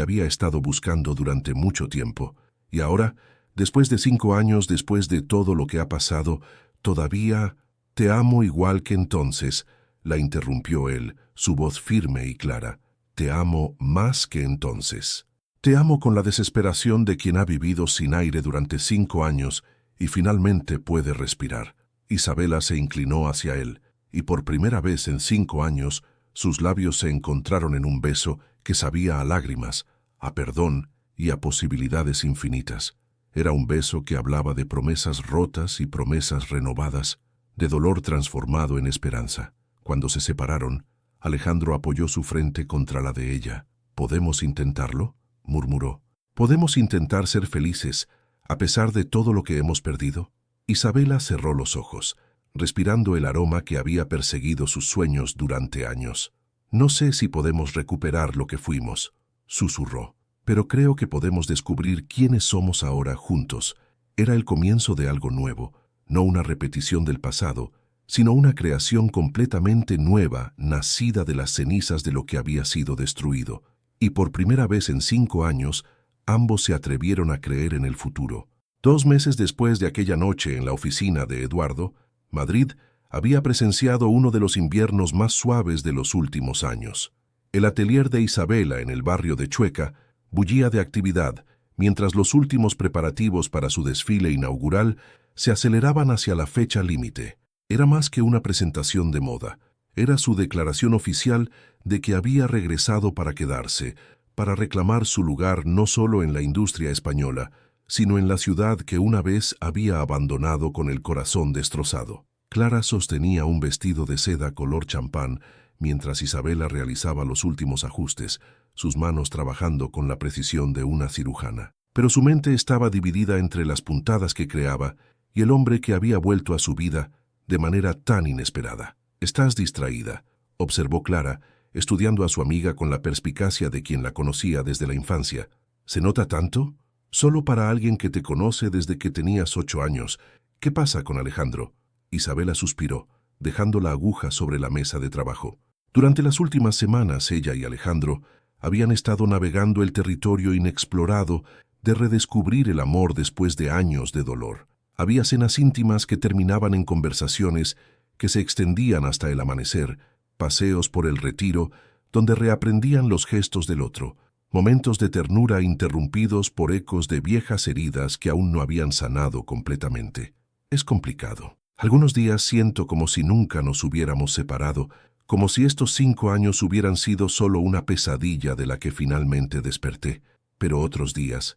había estado buscando durante mucho tiempo. Y ahora, después de 5 años, después de todo lo que ha pasado, todavía «Te amo igual que entonces», la interrumpió él, su voz firme y clara. «Te amo más que entonces. Te amo con la desesperación de quien ha vivido sin aire durante 5 años y finalmente puede respirar». Isabela se inclinó hacia él, y por primera vez en 5 años, sus labios se encontraron en un beso que sabía a lágrimas, a perdón y a posibilidades infinitas. Era un beso que hablaba de promesas rotas y promesas renovadas, de dolor transformado en esperanza. Cuando se separaron, Alejandro apoyó su frente contra la de ella. «¿Podemos intentarlo?», murmuró. «¿Podemos intentar ser felices a pesar de todo lo que hemos perdido?». Isabela cerró los ojos, respirando el aroma que había perseguido sus sueños durante años. «No sé si podemos recuperar lo que fuimos», susurró, «pero creo que podemos descubrir quiénes somos ahora juntos». Era el comienzo de algo nuevo, no una repetición del pasado, sino una creación completamente nueva, nacida de las cenizas de lo que había sido destruido. Y por primera vez en 5 años, ambos se atrevieron a creer en el futuro. 2 meses después de aquella noche en la oficina de Eduardo, Madrid había presenciado uno de los inviernos más suaves de los últimos años. El atelier de Isabela en el barrio de Chueca bullía de actividad, mientras los últimos preparativos para su desfile inaugural se aceleraban hacia la fecha límite. Era más que una presentación de moda. Era su declaración oficial de que había regresado para quedarse, para reclamar su lugar no solo en la industria española, sino en la ciudad que una vez había abandonado con el corazón destrozado. Clara sostenía un vestido de seda color champán, mientras Isabela realizaba los últimos ajustes, sus manos trabajando con la precisión de una cirujana. Pero su mente estaba dividida entre las puntadas que creaba y el hombre que había vuelto a su vida de manera tan inesperada. «Estás distraída», observó Clara, estudiando a su amiga con la perspicacia de quien la conocía desde la infancia. «¿Se nota tanto? Solo para alguien que te conoce desde que tenías 8 años. ¿Qué pasa con Alejandro?». Isabela suspiró. dejando la aguja sobre la mesa de trabajo. Durante las últimas semanas, ella y Alejandro habían estado navegando el territorio inexplorado de redescubrir el amor después de años de dolor. Había cenas íntimas que terminaban en conversaciones que se extendían hasta el amanecer, paseos por el retiro, donde reaprendían los gestos del otro, momentos de ternura interrumpidos por ecos de viejas heridas que aún no habían sanado completamente. Es complicado. Algunos días siento como si nunca nos hubiéramos separado, como si estos 5 años hubieran sido solo una pesadilla de la que finalmente desperté. Pero otros días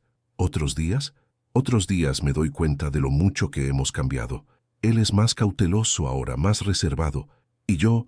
me doy cuenta de lo mucho que hemos cambiado. Él es más cauteloso ahora, más reservado, y yo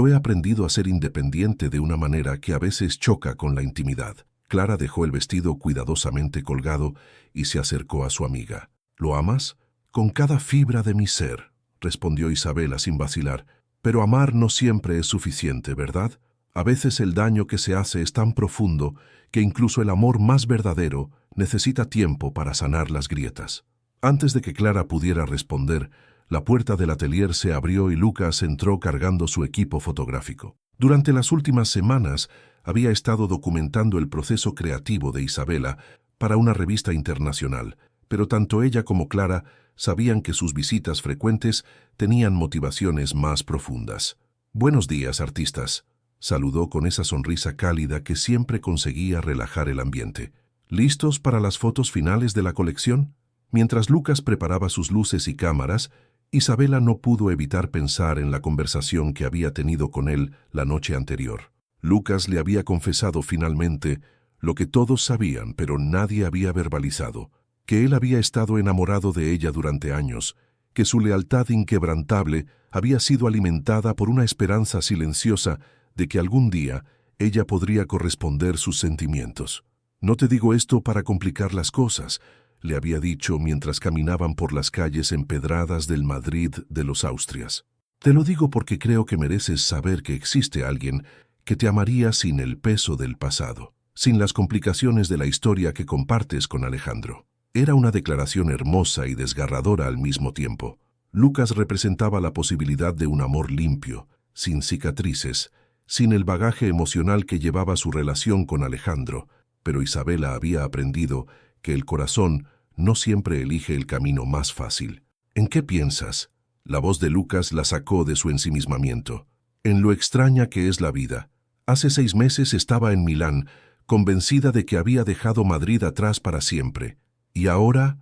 he aprendido a ser independiente de una manera que a veces choca con la intimidad. Clara dejó el vestido cuidadosamente colgado y se acercó a su amiga. ¿Lo amas? Con cada fibra de mi ser, respondió Isabela sin vacilar. Pero amar no siempre es suficiente, ¿verdad? A veces el daño que se hace es tan profundo que incluso el amor más verdadero necesita tiempo para sanar las grietas. Antes de que Clara pudiera responder, la puerta del atelier se abrió y Lucas entró cargando su equipo fotográfico. Durante las últimas semanas había estado documentando el proceso creativo de Isabela para una revista internacional, pero tanto ella como Clara sabían que sus visitas frecuentes tenían motivaciones más profundas. «Buenos días, artistas», saludó con esa sonrisa cálida que siempre conseguía relajar el ambiente. ¿Listos para las fotos finales de la colección? Mientras Lucas preparaba sus luces y cámaras, Isabela no pudo evitar pensar en la conversación que había tenido con él la noche anterior. Lucas le había confesado finalmente lo que todos sabían, pero nadie había verbalizado, que él había estado enamorado de ella durante años, que su lealtad inquebrantable había sido alimentada por una esperanza silenciosa de que algún día ella podría corresponder sus sentimientos. «No te digo esto para complicar las cosas», le había dicho mientras caminaban por las calles empedradas del Madrid de los Austrias. «Te lo digo porque creo que mereces saber que existe alguien que te amaría sin el peso del pasado, sin las complicaciones de la historia que compartes con Alejandro». Era una declaración hermosa y desgarradora al mismo tiempo. Lucas representaba la posibilidad de un amor limpio, sin cicatrices, sin el bagaje emocional que llevaba su relación con Alejandro, pero Isabela había aprendido que el corazón no siempre elige el camino más fácil. «¿En qué piensas?». La voz de Lucas la sacó de su ensimismamiento. «En lo extraña que es la vida. Hace 6 meses estaba en Milán, convencida de que había dejado Madrid atrás para siempre. Y ahora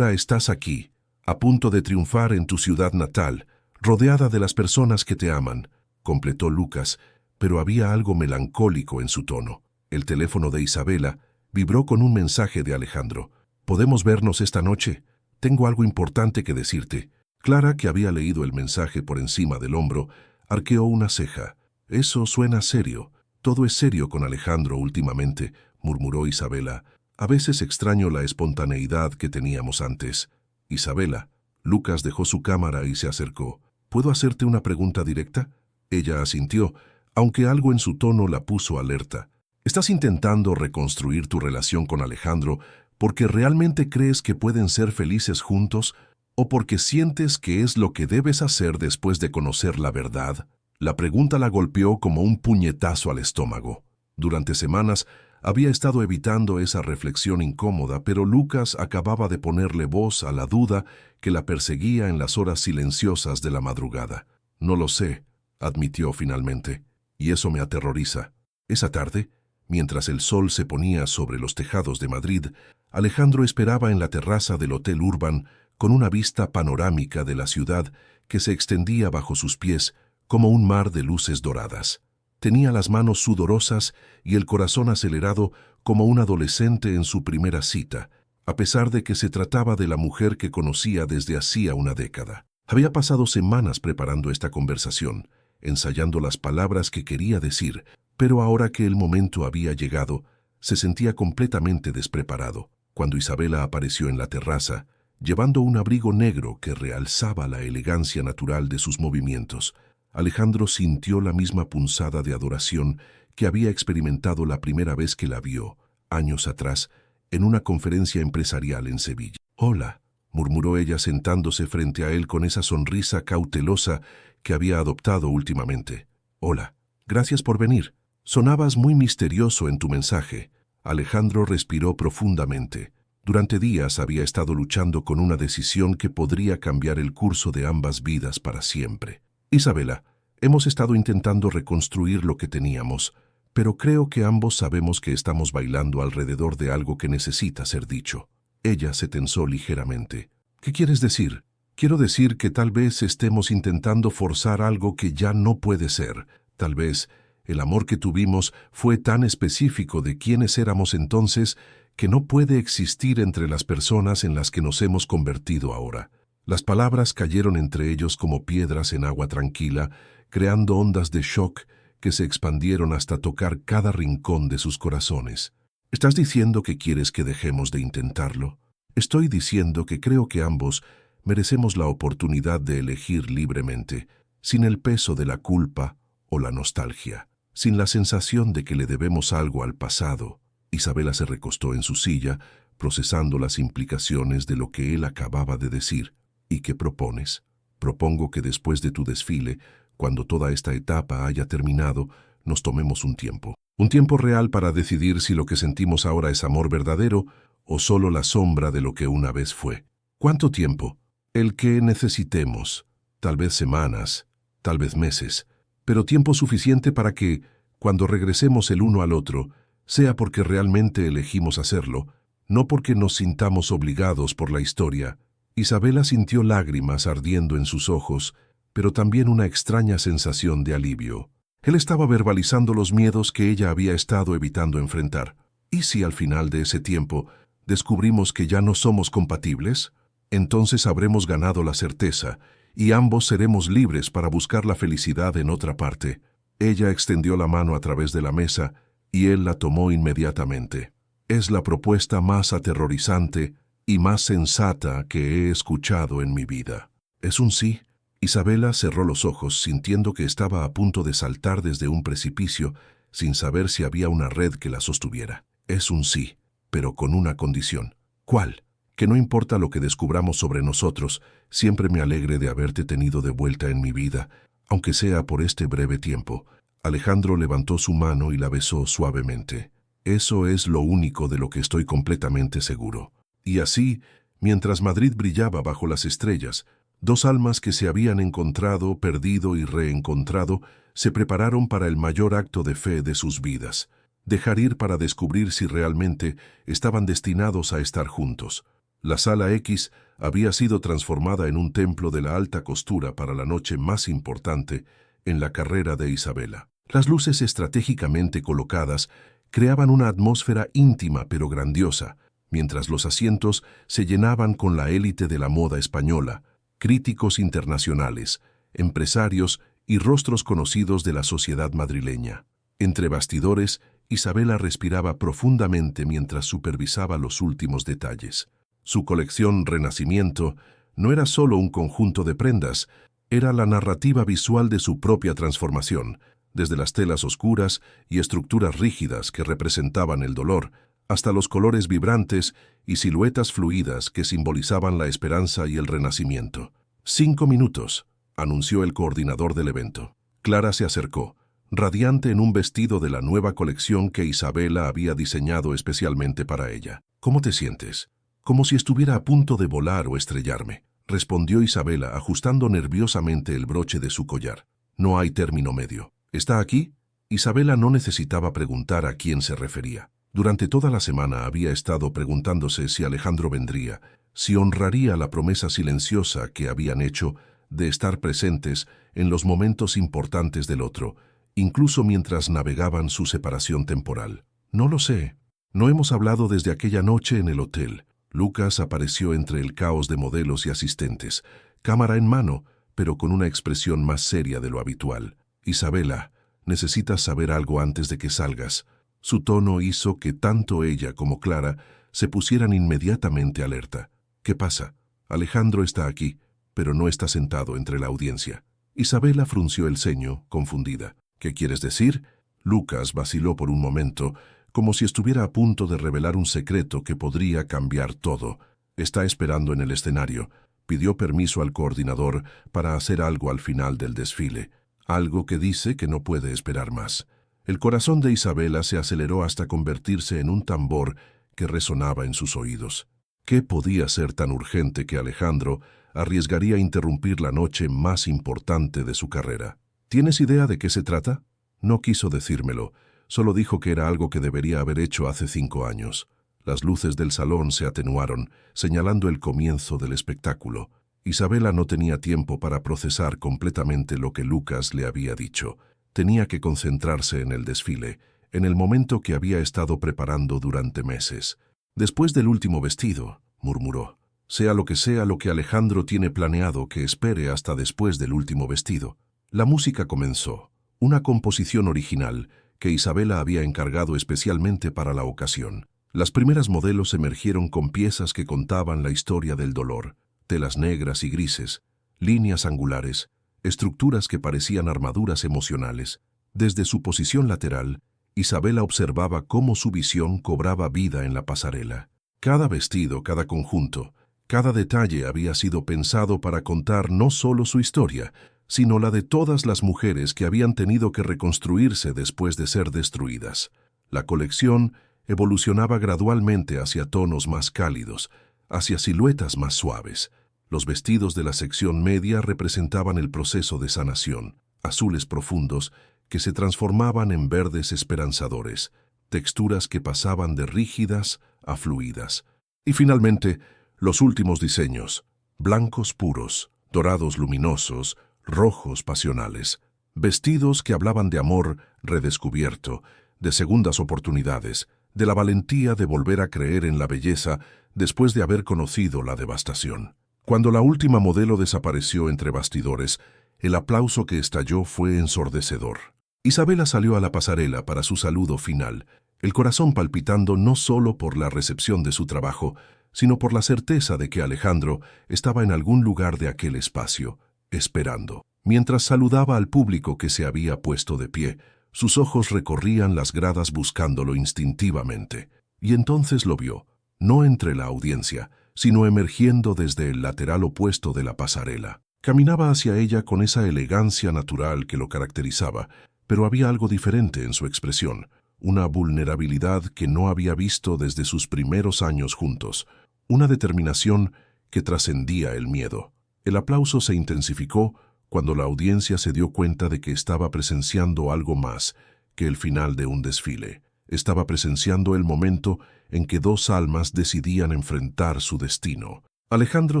estás aquí, a punto de triunfar en tu ciudad natal, rodeada de las personas que te aman», completó Lucas, pero había algo melancólico en su tono. El teléfono de Isabela vibró con un mensaje de Alejandro. «¿Podemos vernos esta noche? Tengo algo importante que decirte». Clara, que había leído el mensaje por encima del hombro, arqueó una ceja. «Eso suena serio. Todo es serio con Alejandro últimamente», murmuró Isabela. «A veces extraño la espontaneidad que teníamos antes». «Isabela». Lucas dejó su cámara y se acercó. «¿Puedo hacerte una pregunta directa?». Ella asintió, aunque algo en su tono la puso alerta. «¿Estás intentando reconstruir tu relación con Alejandro porque realmente crees que pueden ser felices juntos o porque sientes que es lo que debes hacer después de conocer la verdad?». La pregunta la golpeó como un puñetazo al estómago. Durante semanas había estado evitando esa reflexión incómoda, pero Lucas acababa de ponerle voz a la duda que la perseguía en las horas silenciosas de la madrugada. «No lo sé», admitió finalmente, «y eso me aterroriza». Esa tarde, mientras el sol se ponía sobre los tejados de Madrid, Alejandro esperaba en la terraza del Hotel Urban con una vista panorámica de la ciudad que se extendía bajo sus pies como un mar de luces doradas. Tenía las manos sudorosas y el corazón acelerado como un adolescente en su primera cita, a pesar de que se trataba de la mujer que conocía desde hacía una década. Había pasado semanas preparando esta conversación, ensayando las palabras que quería decir, pero ahora que el momento había llegado, se sentía completamente despreparado. Cuando Isabela apareció en la terraza, llevando un abrigo negro que realzaba la elegancia natural de sus movimientos, Alejandro sintió la misma punzada de adoración que había experimentado la primera vez que la vio, años atrás, en una conferencia empresarial en Sevilla. «Hola», murmuró ella sentándose frente a él con esa sonrisa cautelosa que había adoptado últimamente. Hola, gracias por venir. Sonabas muy misterioso en tu mensaje. Alejandro respiró profundamente. Durante días había estado luchando con una decisión que podría cambiar el curso de ambas vidas para siempre. Isabela, hemos estado intentando reconstruir lo que teníamos, pero creo que ambos sabemos que estamos bailando alrededor de algo que necesita ser dicho. Ella se tensó ligeramente. ¿Qué quieres decir? Quiero decir que tal vez estemos intentando forzar algo que ya no puede ser. Tal vez el amor que tuvimos fue tan específico de quiénes éramos entonces que no puede existir entre las personas en las que nos hemos convertido ahora. Las palabras cayeron entre ellos como piedras en agua tranquila, creando ondas de shock que se expandieron hasta tocar cada rincón de sus corazones. ¿Estás diciendo que quieres que dejemos de intentarlo? Estoy diciendo que creo que ambos merecemos la oportunidad de elegir libremente, sin el peso de la culpa o la nostalgia, sin la sensación de que le debemos algo al pasado. Isabela se recostó en su silla, procesando las implicaciones de lo que él acababa de decir. ¿Y qué propones? Propongo que después de tu desfile, cuando toda esta etapa haya terminado, nos tomemos un tiempo. Un tiempo real para decidir si lo que sentimos ahora es amor verdadero o solo la sombra de lo que una vez fue. ¿Cuánto tiempo? El que necesitemos. Tal vez semanas, tal vez meses, pero tiempo suficiente para que, cuando regresemos el uno al otro, sea porque realmente elegimos hacerlo, no porque nos sintamos obligados por la historia. Isabela sintió lágrimas ardiendo en sus ojos, pero también una extraña sensación de alivio. Él estaba verbalizando los miedos que ella había estado evitando enfrentar. ¿Y si al final de ese tiempo descubrimos que ya no somos compatibles? Entonces habremos ganado la certeza, y ambos seremos libres para buscar la felicidad en otra parte. Ella extendió la mano a través de la mesa, y él la tomó inmediatamente. Es la propuesta más aterrorizante y más sensata que he escuchado en mi vida. ¿Es un sí? Isabela cerró los ojos, sintiendo que estaba a punto de saltar desde un precipicio, sin saber si había una red que la sostuviera. Es un sí, pero con una condición. ¿Cuál? Que no importa lo que descubramos sobre nosotros, siempre me alegre de haberte tenido de vuelta en mi vida, aunque sea por este breve tiempo. Alejandro levantó su mano y la besó suavemente. Eso es lo único de lo que estoy completamente seguro. Y así, mientras Madrid brillaba bajo las estrellas, dos almas que se habían encontrado, perdido y reencontrado, se prepararon para el mayor acto de fe de sus vidas. Dejar ir para descubrir si realmente estaban destinados a estar juntos. La Sala X había sido transformada en un templo de la alta costura para la noche más importante en la carrera de Isabela. Las luces estratégicamente colocadas creaban una atmósfera íntima pero grandiosa, mientras los asientos se llenaban con la élite de la moda española, críticos internacionales, empresarios y rostros conocidos de la sociedad madrileña. Entre bastidores, Isabela respiraba profundamente mientras supervisaba los últimos detalles. Su colección Renacimiento no era solo un conjunto de prendas, era la narrativa visual de su propia transformación, desde las telas oscuras y estructuras rígidas que representaban el dolor, hasta los colores vibrantes y siluetas fluidas que simbolizaban la esperanza y el renacimiento. 5 minutos, anunció el coordinador del evento. Clara se acercó, radiante en un vestido de la nueva colección que Isabela había diseñado especialmente para ella. ¿Cómo te sientes? Como si estuviera a punto de volar o estrellarme, respondió Isabela ajustando nerviosamente el broche de su collar. No hay término medio. ¿Está aquí? Isabela no necesitaba preguntar a quién se refería. Durante toda la semana había estado preguntándose si Alejandro vendría, si honraría la promesa silenciosa que habían hecho de estar presentes en los momentos importantes del otro, incluso mientras navegaban su separación temporal. No lo sé. No hemos hablado desde aquella noche en el hotel. Lucas apareció entre el caos de modelos y asistentes, cámara en mano, pero con una expresión más seria de lo habitual. Isabela, necesitas saber algo antes de que salgas. Su tono hizo que tanto ella como Clara se pusieran inmediatamente alerta. ¿Qué pasa? Alejandro está aquí, pero no está sentado entre la audiencia. Isabela frunció el ceño, confundida. ¿Qué quieres decir? Lucas vaciló por un momento, como si estuviera a punto de revelar un secreto que podría cambiar todo. Está esperando en el escenario, pidió permiso al coordinador para hacer algo al final del desfile, algo que dice que no puede esperar más. El corazón de Isabela se aceleró hasta convertirse en un tambor que resonaba en sus oídos. ¿Qué podía ser tan urgente que Alejandro arriesgaría interrumpir la noche más importante de su carrera? ¿Tienes idea de qué se trata? No quiso decírmelo, solo dijo que era algo que debería haber hecho hace 5 años. Las luces del salón se atenuaron, señalando el comienzo del espectáculo. Isabela no tenía tiempo para procesar completamente lo que Lucas le había dicho. Tenía que concentrarse en el desfile, en el momento que había estado preparando durante meses. «Después del último vestido», murmuró. «Sea lo que Alejandro tiene planeado, que espere hasta después del último vestido». La música comenzó, una composición original que Isabela había encargado especialmente para la ocasión. Las primeras modelos emergieron con piezas que contaban la historia del dolor, telas negras y grises, líneas angulares, estructuras que parecían armaduras emocionales. Desde su posición lateral, Isabela observaba cómo su visión cobraba vida en la pasarela. Cada vestido, cada conjunto, cada detalle había sido pensado para contar no solo su historia, sino la de todas las mujeres que habían tenido que reconstruirse después de ser destruidas. La colección evolucionaba gradualmente hacia tonos más cálidos, hacia siluetas más suaves. Los vestidos de la sección media representaban el proceso de sanación, azules profundos que se transformaban en verdes esperanzadores, texturas que pasaban de rígidas a fluidas. Y finalmente, los últimos diseños, blancos puros, dorados luminosos, rojos pasionales, vestidos que hablaban de amor redescubierto, de segundas oportunidades, de la valentía de volver a creer en la belleza después de haber conocido la devastación. Cuando la última modelo desapareció entre bastidores, el aplauso que estalló fue ensordecedor. Isabela salió a la pasarela para su saludo final, el corazón palpitando no solo por la recepción de su trabajo, sino por la certeza de que Alejandro estaba en algún lugar de aquel espacio, esperando. Mientras saludaba al público que se había puesto de pie, sus ojos recorrían las gradas buscándolo instintivamente. Y entonces lo vio, no entre la audiencia, sino emergiendo desde el lateral opuesto de la pasarela. Caminaba hacia ella con esa elegancia natural que lo caracterizaba, pero había algo diferente en su expresión, una vulnerabilidad que no había visto desde sus primeros años juntos, una determinación que trascendía el miedo. El aplauso se intensificó cuando la audiencia se dio cuenta de que estaba presenciando algo más que el final de un desfile. Estaba presenciando el momento en que dos almas decidían enfrentar su destino. Alejandro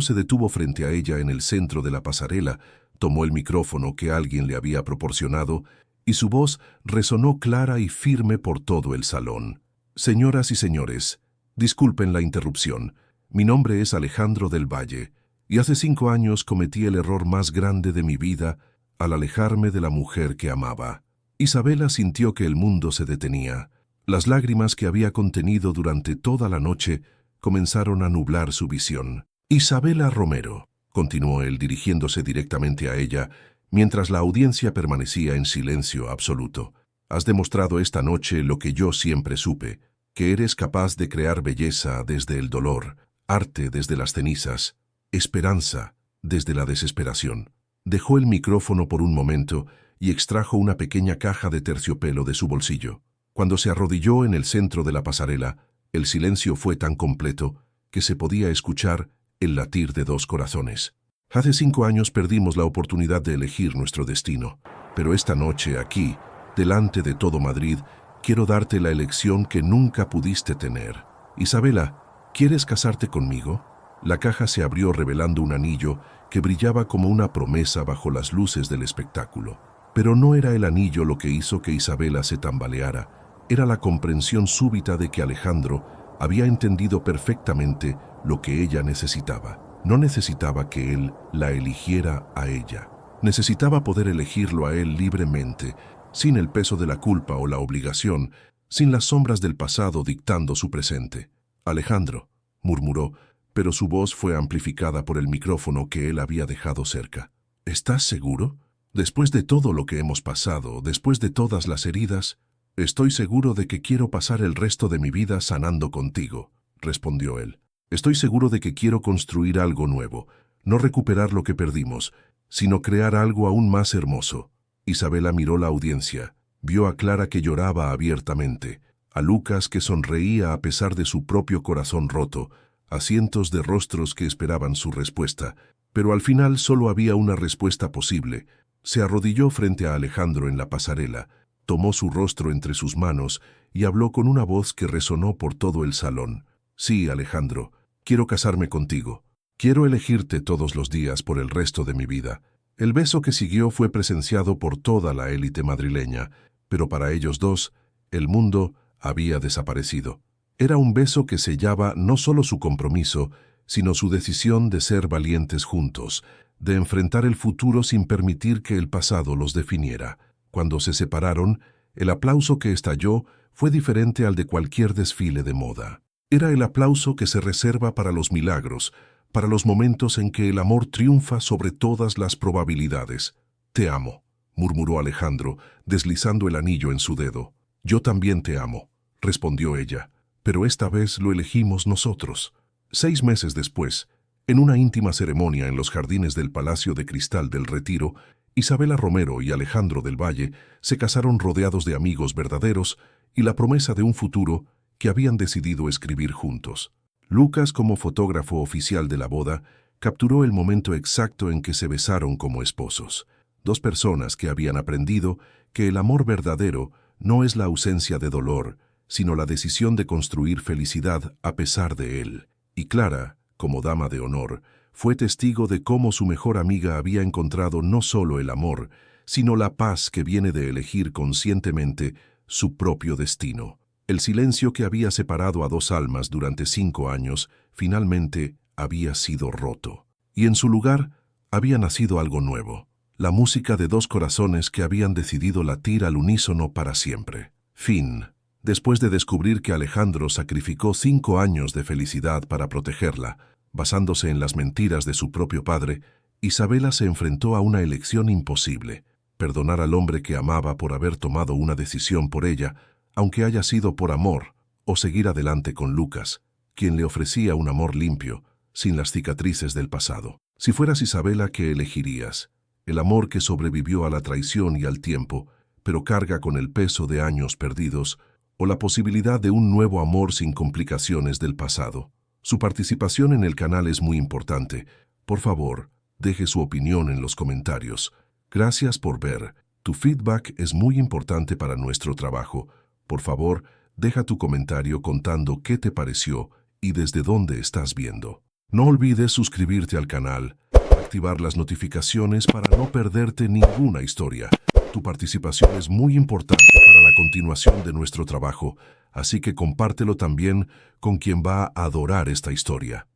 se detuvo frente a ella en el centro de la pasarela, tomó el micrófono que alguien le había proporcionado y su voz resonó clara y firme por todo el salón. «Señoras y señores, disculpen la interrupción. Mi nombre es Alejandro del Valle, y hace 5 años cometí el error más grande de mi vida al alejarme de la mujer que amaba». Isabela sintió que el mundo se detenía. Las lágrimas que había contenido durante toda la noche comenzaron a nublar su visión. «Isabela Romero», continuó él dirigiéndose directamente a ella, mientras la audiencia permanecía en silencio absoluto. «Has demostrado esta noche lo que yo siempre supe, que eres capaz de crear belleza desde el dolor, arte desde las cenizas, esperanza desde la desesperación». Dejó el micrófono por un momento y extrajo una pequeña caja de terciopelo de su bolsillo. Cuando se arrodilló en el centro de la pasarela, el silencio fue tan completo que se podía escuchar el latir de 2 corazones. «Hace 5 años perdimos la oportunidad de elegir nuestro destino, pero esta noche, aquí, delante de todo Madrid, quiero darte la elección que nunca pudiste tener. Isabela, ¿quieres casarte conmigo?». La caja se abrió revelando un anillo que brillaba como una promesa bajo las luces del espectáculo. Pero no era el anillo lo que hizo que Isabela se tambaleara, era la comprensión súbita de que Alejandro había entendido perfectamente lo que ella necesitaba. No necesitaba que él la eligiera a ella. Necesitaba poder elegirlo a él libremente, sin el peso de la culpa o la obligación, sin las sombras del pasado dictando su presente. «Alejandro», murmuró, pero su voz fue amplificada por el micrófono que él había dejado cerca. «¿Estás seguro? Después de todo lo que hemos pasado, después de todas las heridas, estoy seguro de que quiero pasar el resto de mi vida sanando contigo», respondió él. «Estoy seguro de que quiero construir algo nuevo, no recuperar lo que perdimos, sino crear algo aún más hermoso. Isabela miró la audiencia, vio a Clara que lloraba abiertamente, a Lucas que sonreía a pesar de su propio corazón roto, a cientos de rostros que esperaban su respuesta, pero al final solo había una respuesta posible. Se arrodilló frente a Alejandro en la pasarela, tomó su rostro entre sus manos y habló con una voz que resonó por todo el salón. Sí, Alejandro, quiero casarme contigo. Quiero elegirte todos los días por el resto de mi vida. El beso que siguió fue presenciado por toda la élite madrileña, pero para ellos dos, el mundo había desaparecido. Era un beso que sellaba no solo su compromiso, sino su decisión de ser valientes juntos, de enfrentar el futuro sin permitir que el pasado los definiera. Cuando se separaron, el aplauso que estalló fue diferente al de cualquier desfile de moda. Era el aplauso que se reserva para los milagros, para los momentos en que el amor triunfa sobre todas las probabilidades. «Te amo», murmuró Alejandro, deslizando el anillo en su dedo. «Yo también te amo», respondió ella, «pero esta vez lo elegimos nosotros». 6 meses después, en una íntima ceremonia en los jardines del Palacio de Cristal del Retiro, Isabela Romero y Alejandro del Valle se casaron rodeados de amigos verdaderos y la promesa de un futuro que habían decidido escribir juntos. Lucas, como fotógrafo oficial de la boda, capturó el momento exacto en que se besaron como esposos. Dos personas que habían aprendido que el amor verdadero no es la ausencia de dolor, sino la decisión de construir felicidad a pesar de él. Y Clara, como dama de honor, fue testigo de cómo su mejor amiga había encontrado no solo el amor, sino la paz que viene de elegir conscientemente su propio destino. El silencio que había separado a dos almas durante 5 años finalmente había sido roto. Y en su lugar había nacido algo nuevo, la música de dos corazones que habían decidido latir al unísono para siempre. Fin. Después de descubrir que Alejandro sacrificó 5 años de felicidad para protegerla, basándose en las mentiras de su propio padre, Isabela se enfrentó a una elección imposible: perdonar al hombre que amaba por haber tomado una decisión por ella, aunque haya sido por amor, o seguir adelante con Lucas, quien le ofrecía un amor limpio, sin las cicatrices del pasado. Si fueras Isabela, ¿qué elegirías? El amor que sobrevivió a la traición y al tiempo, pero carga con el peso de años perdidos, o la posibilidad de un nuevo amor sin complicaciones del pasado. Su participación en el canal es muy importante. Por favor, deje su opinión en los comentarios. Gracias por ver. Tu feedback es muy importante para nuestro trabajo. Por favor, deja tu comentario contando qué te pareció y desde dónde estás viendo. No olvides suscribirte al canal, activar las notificaciones para no perderte ninguna historia. Tu participación es muy importante para la continuación de nuestro trabajo, así que compártelo también con quien va a adorar esta historia.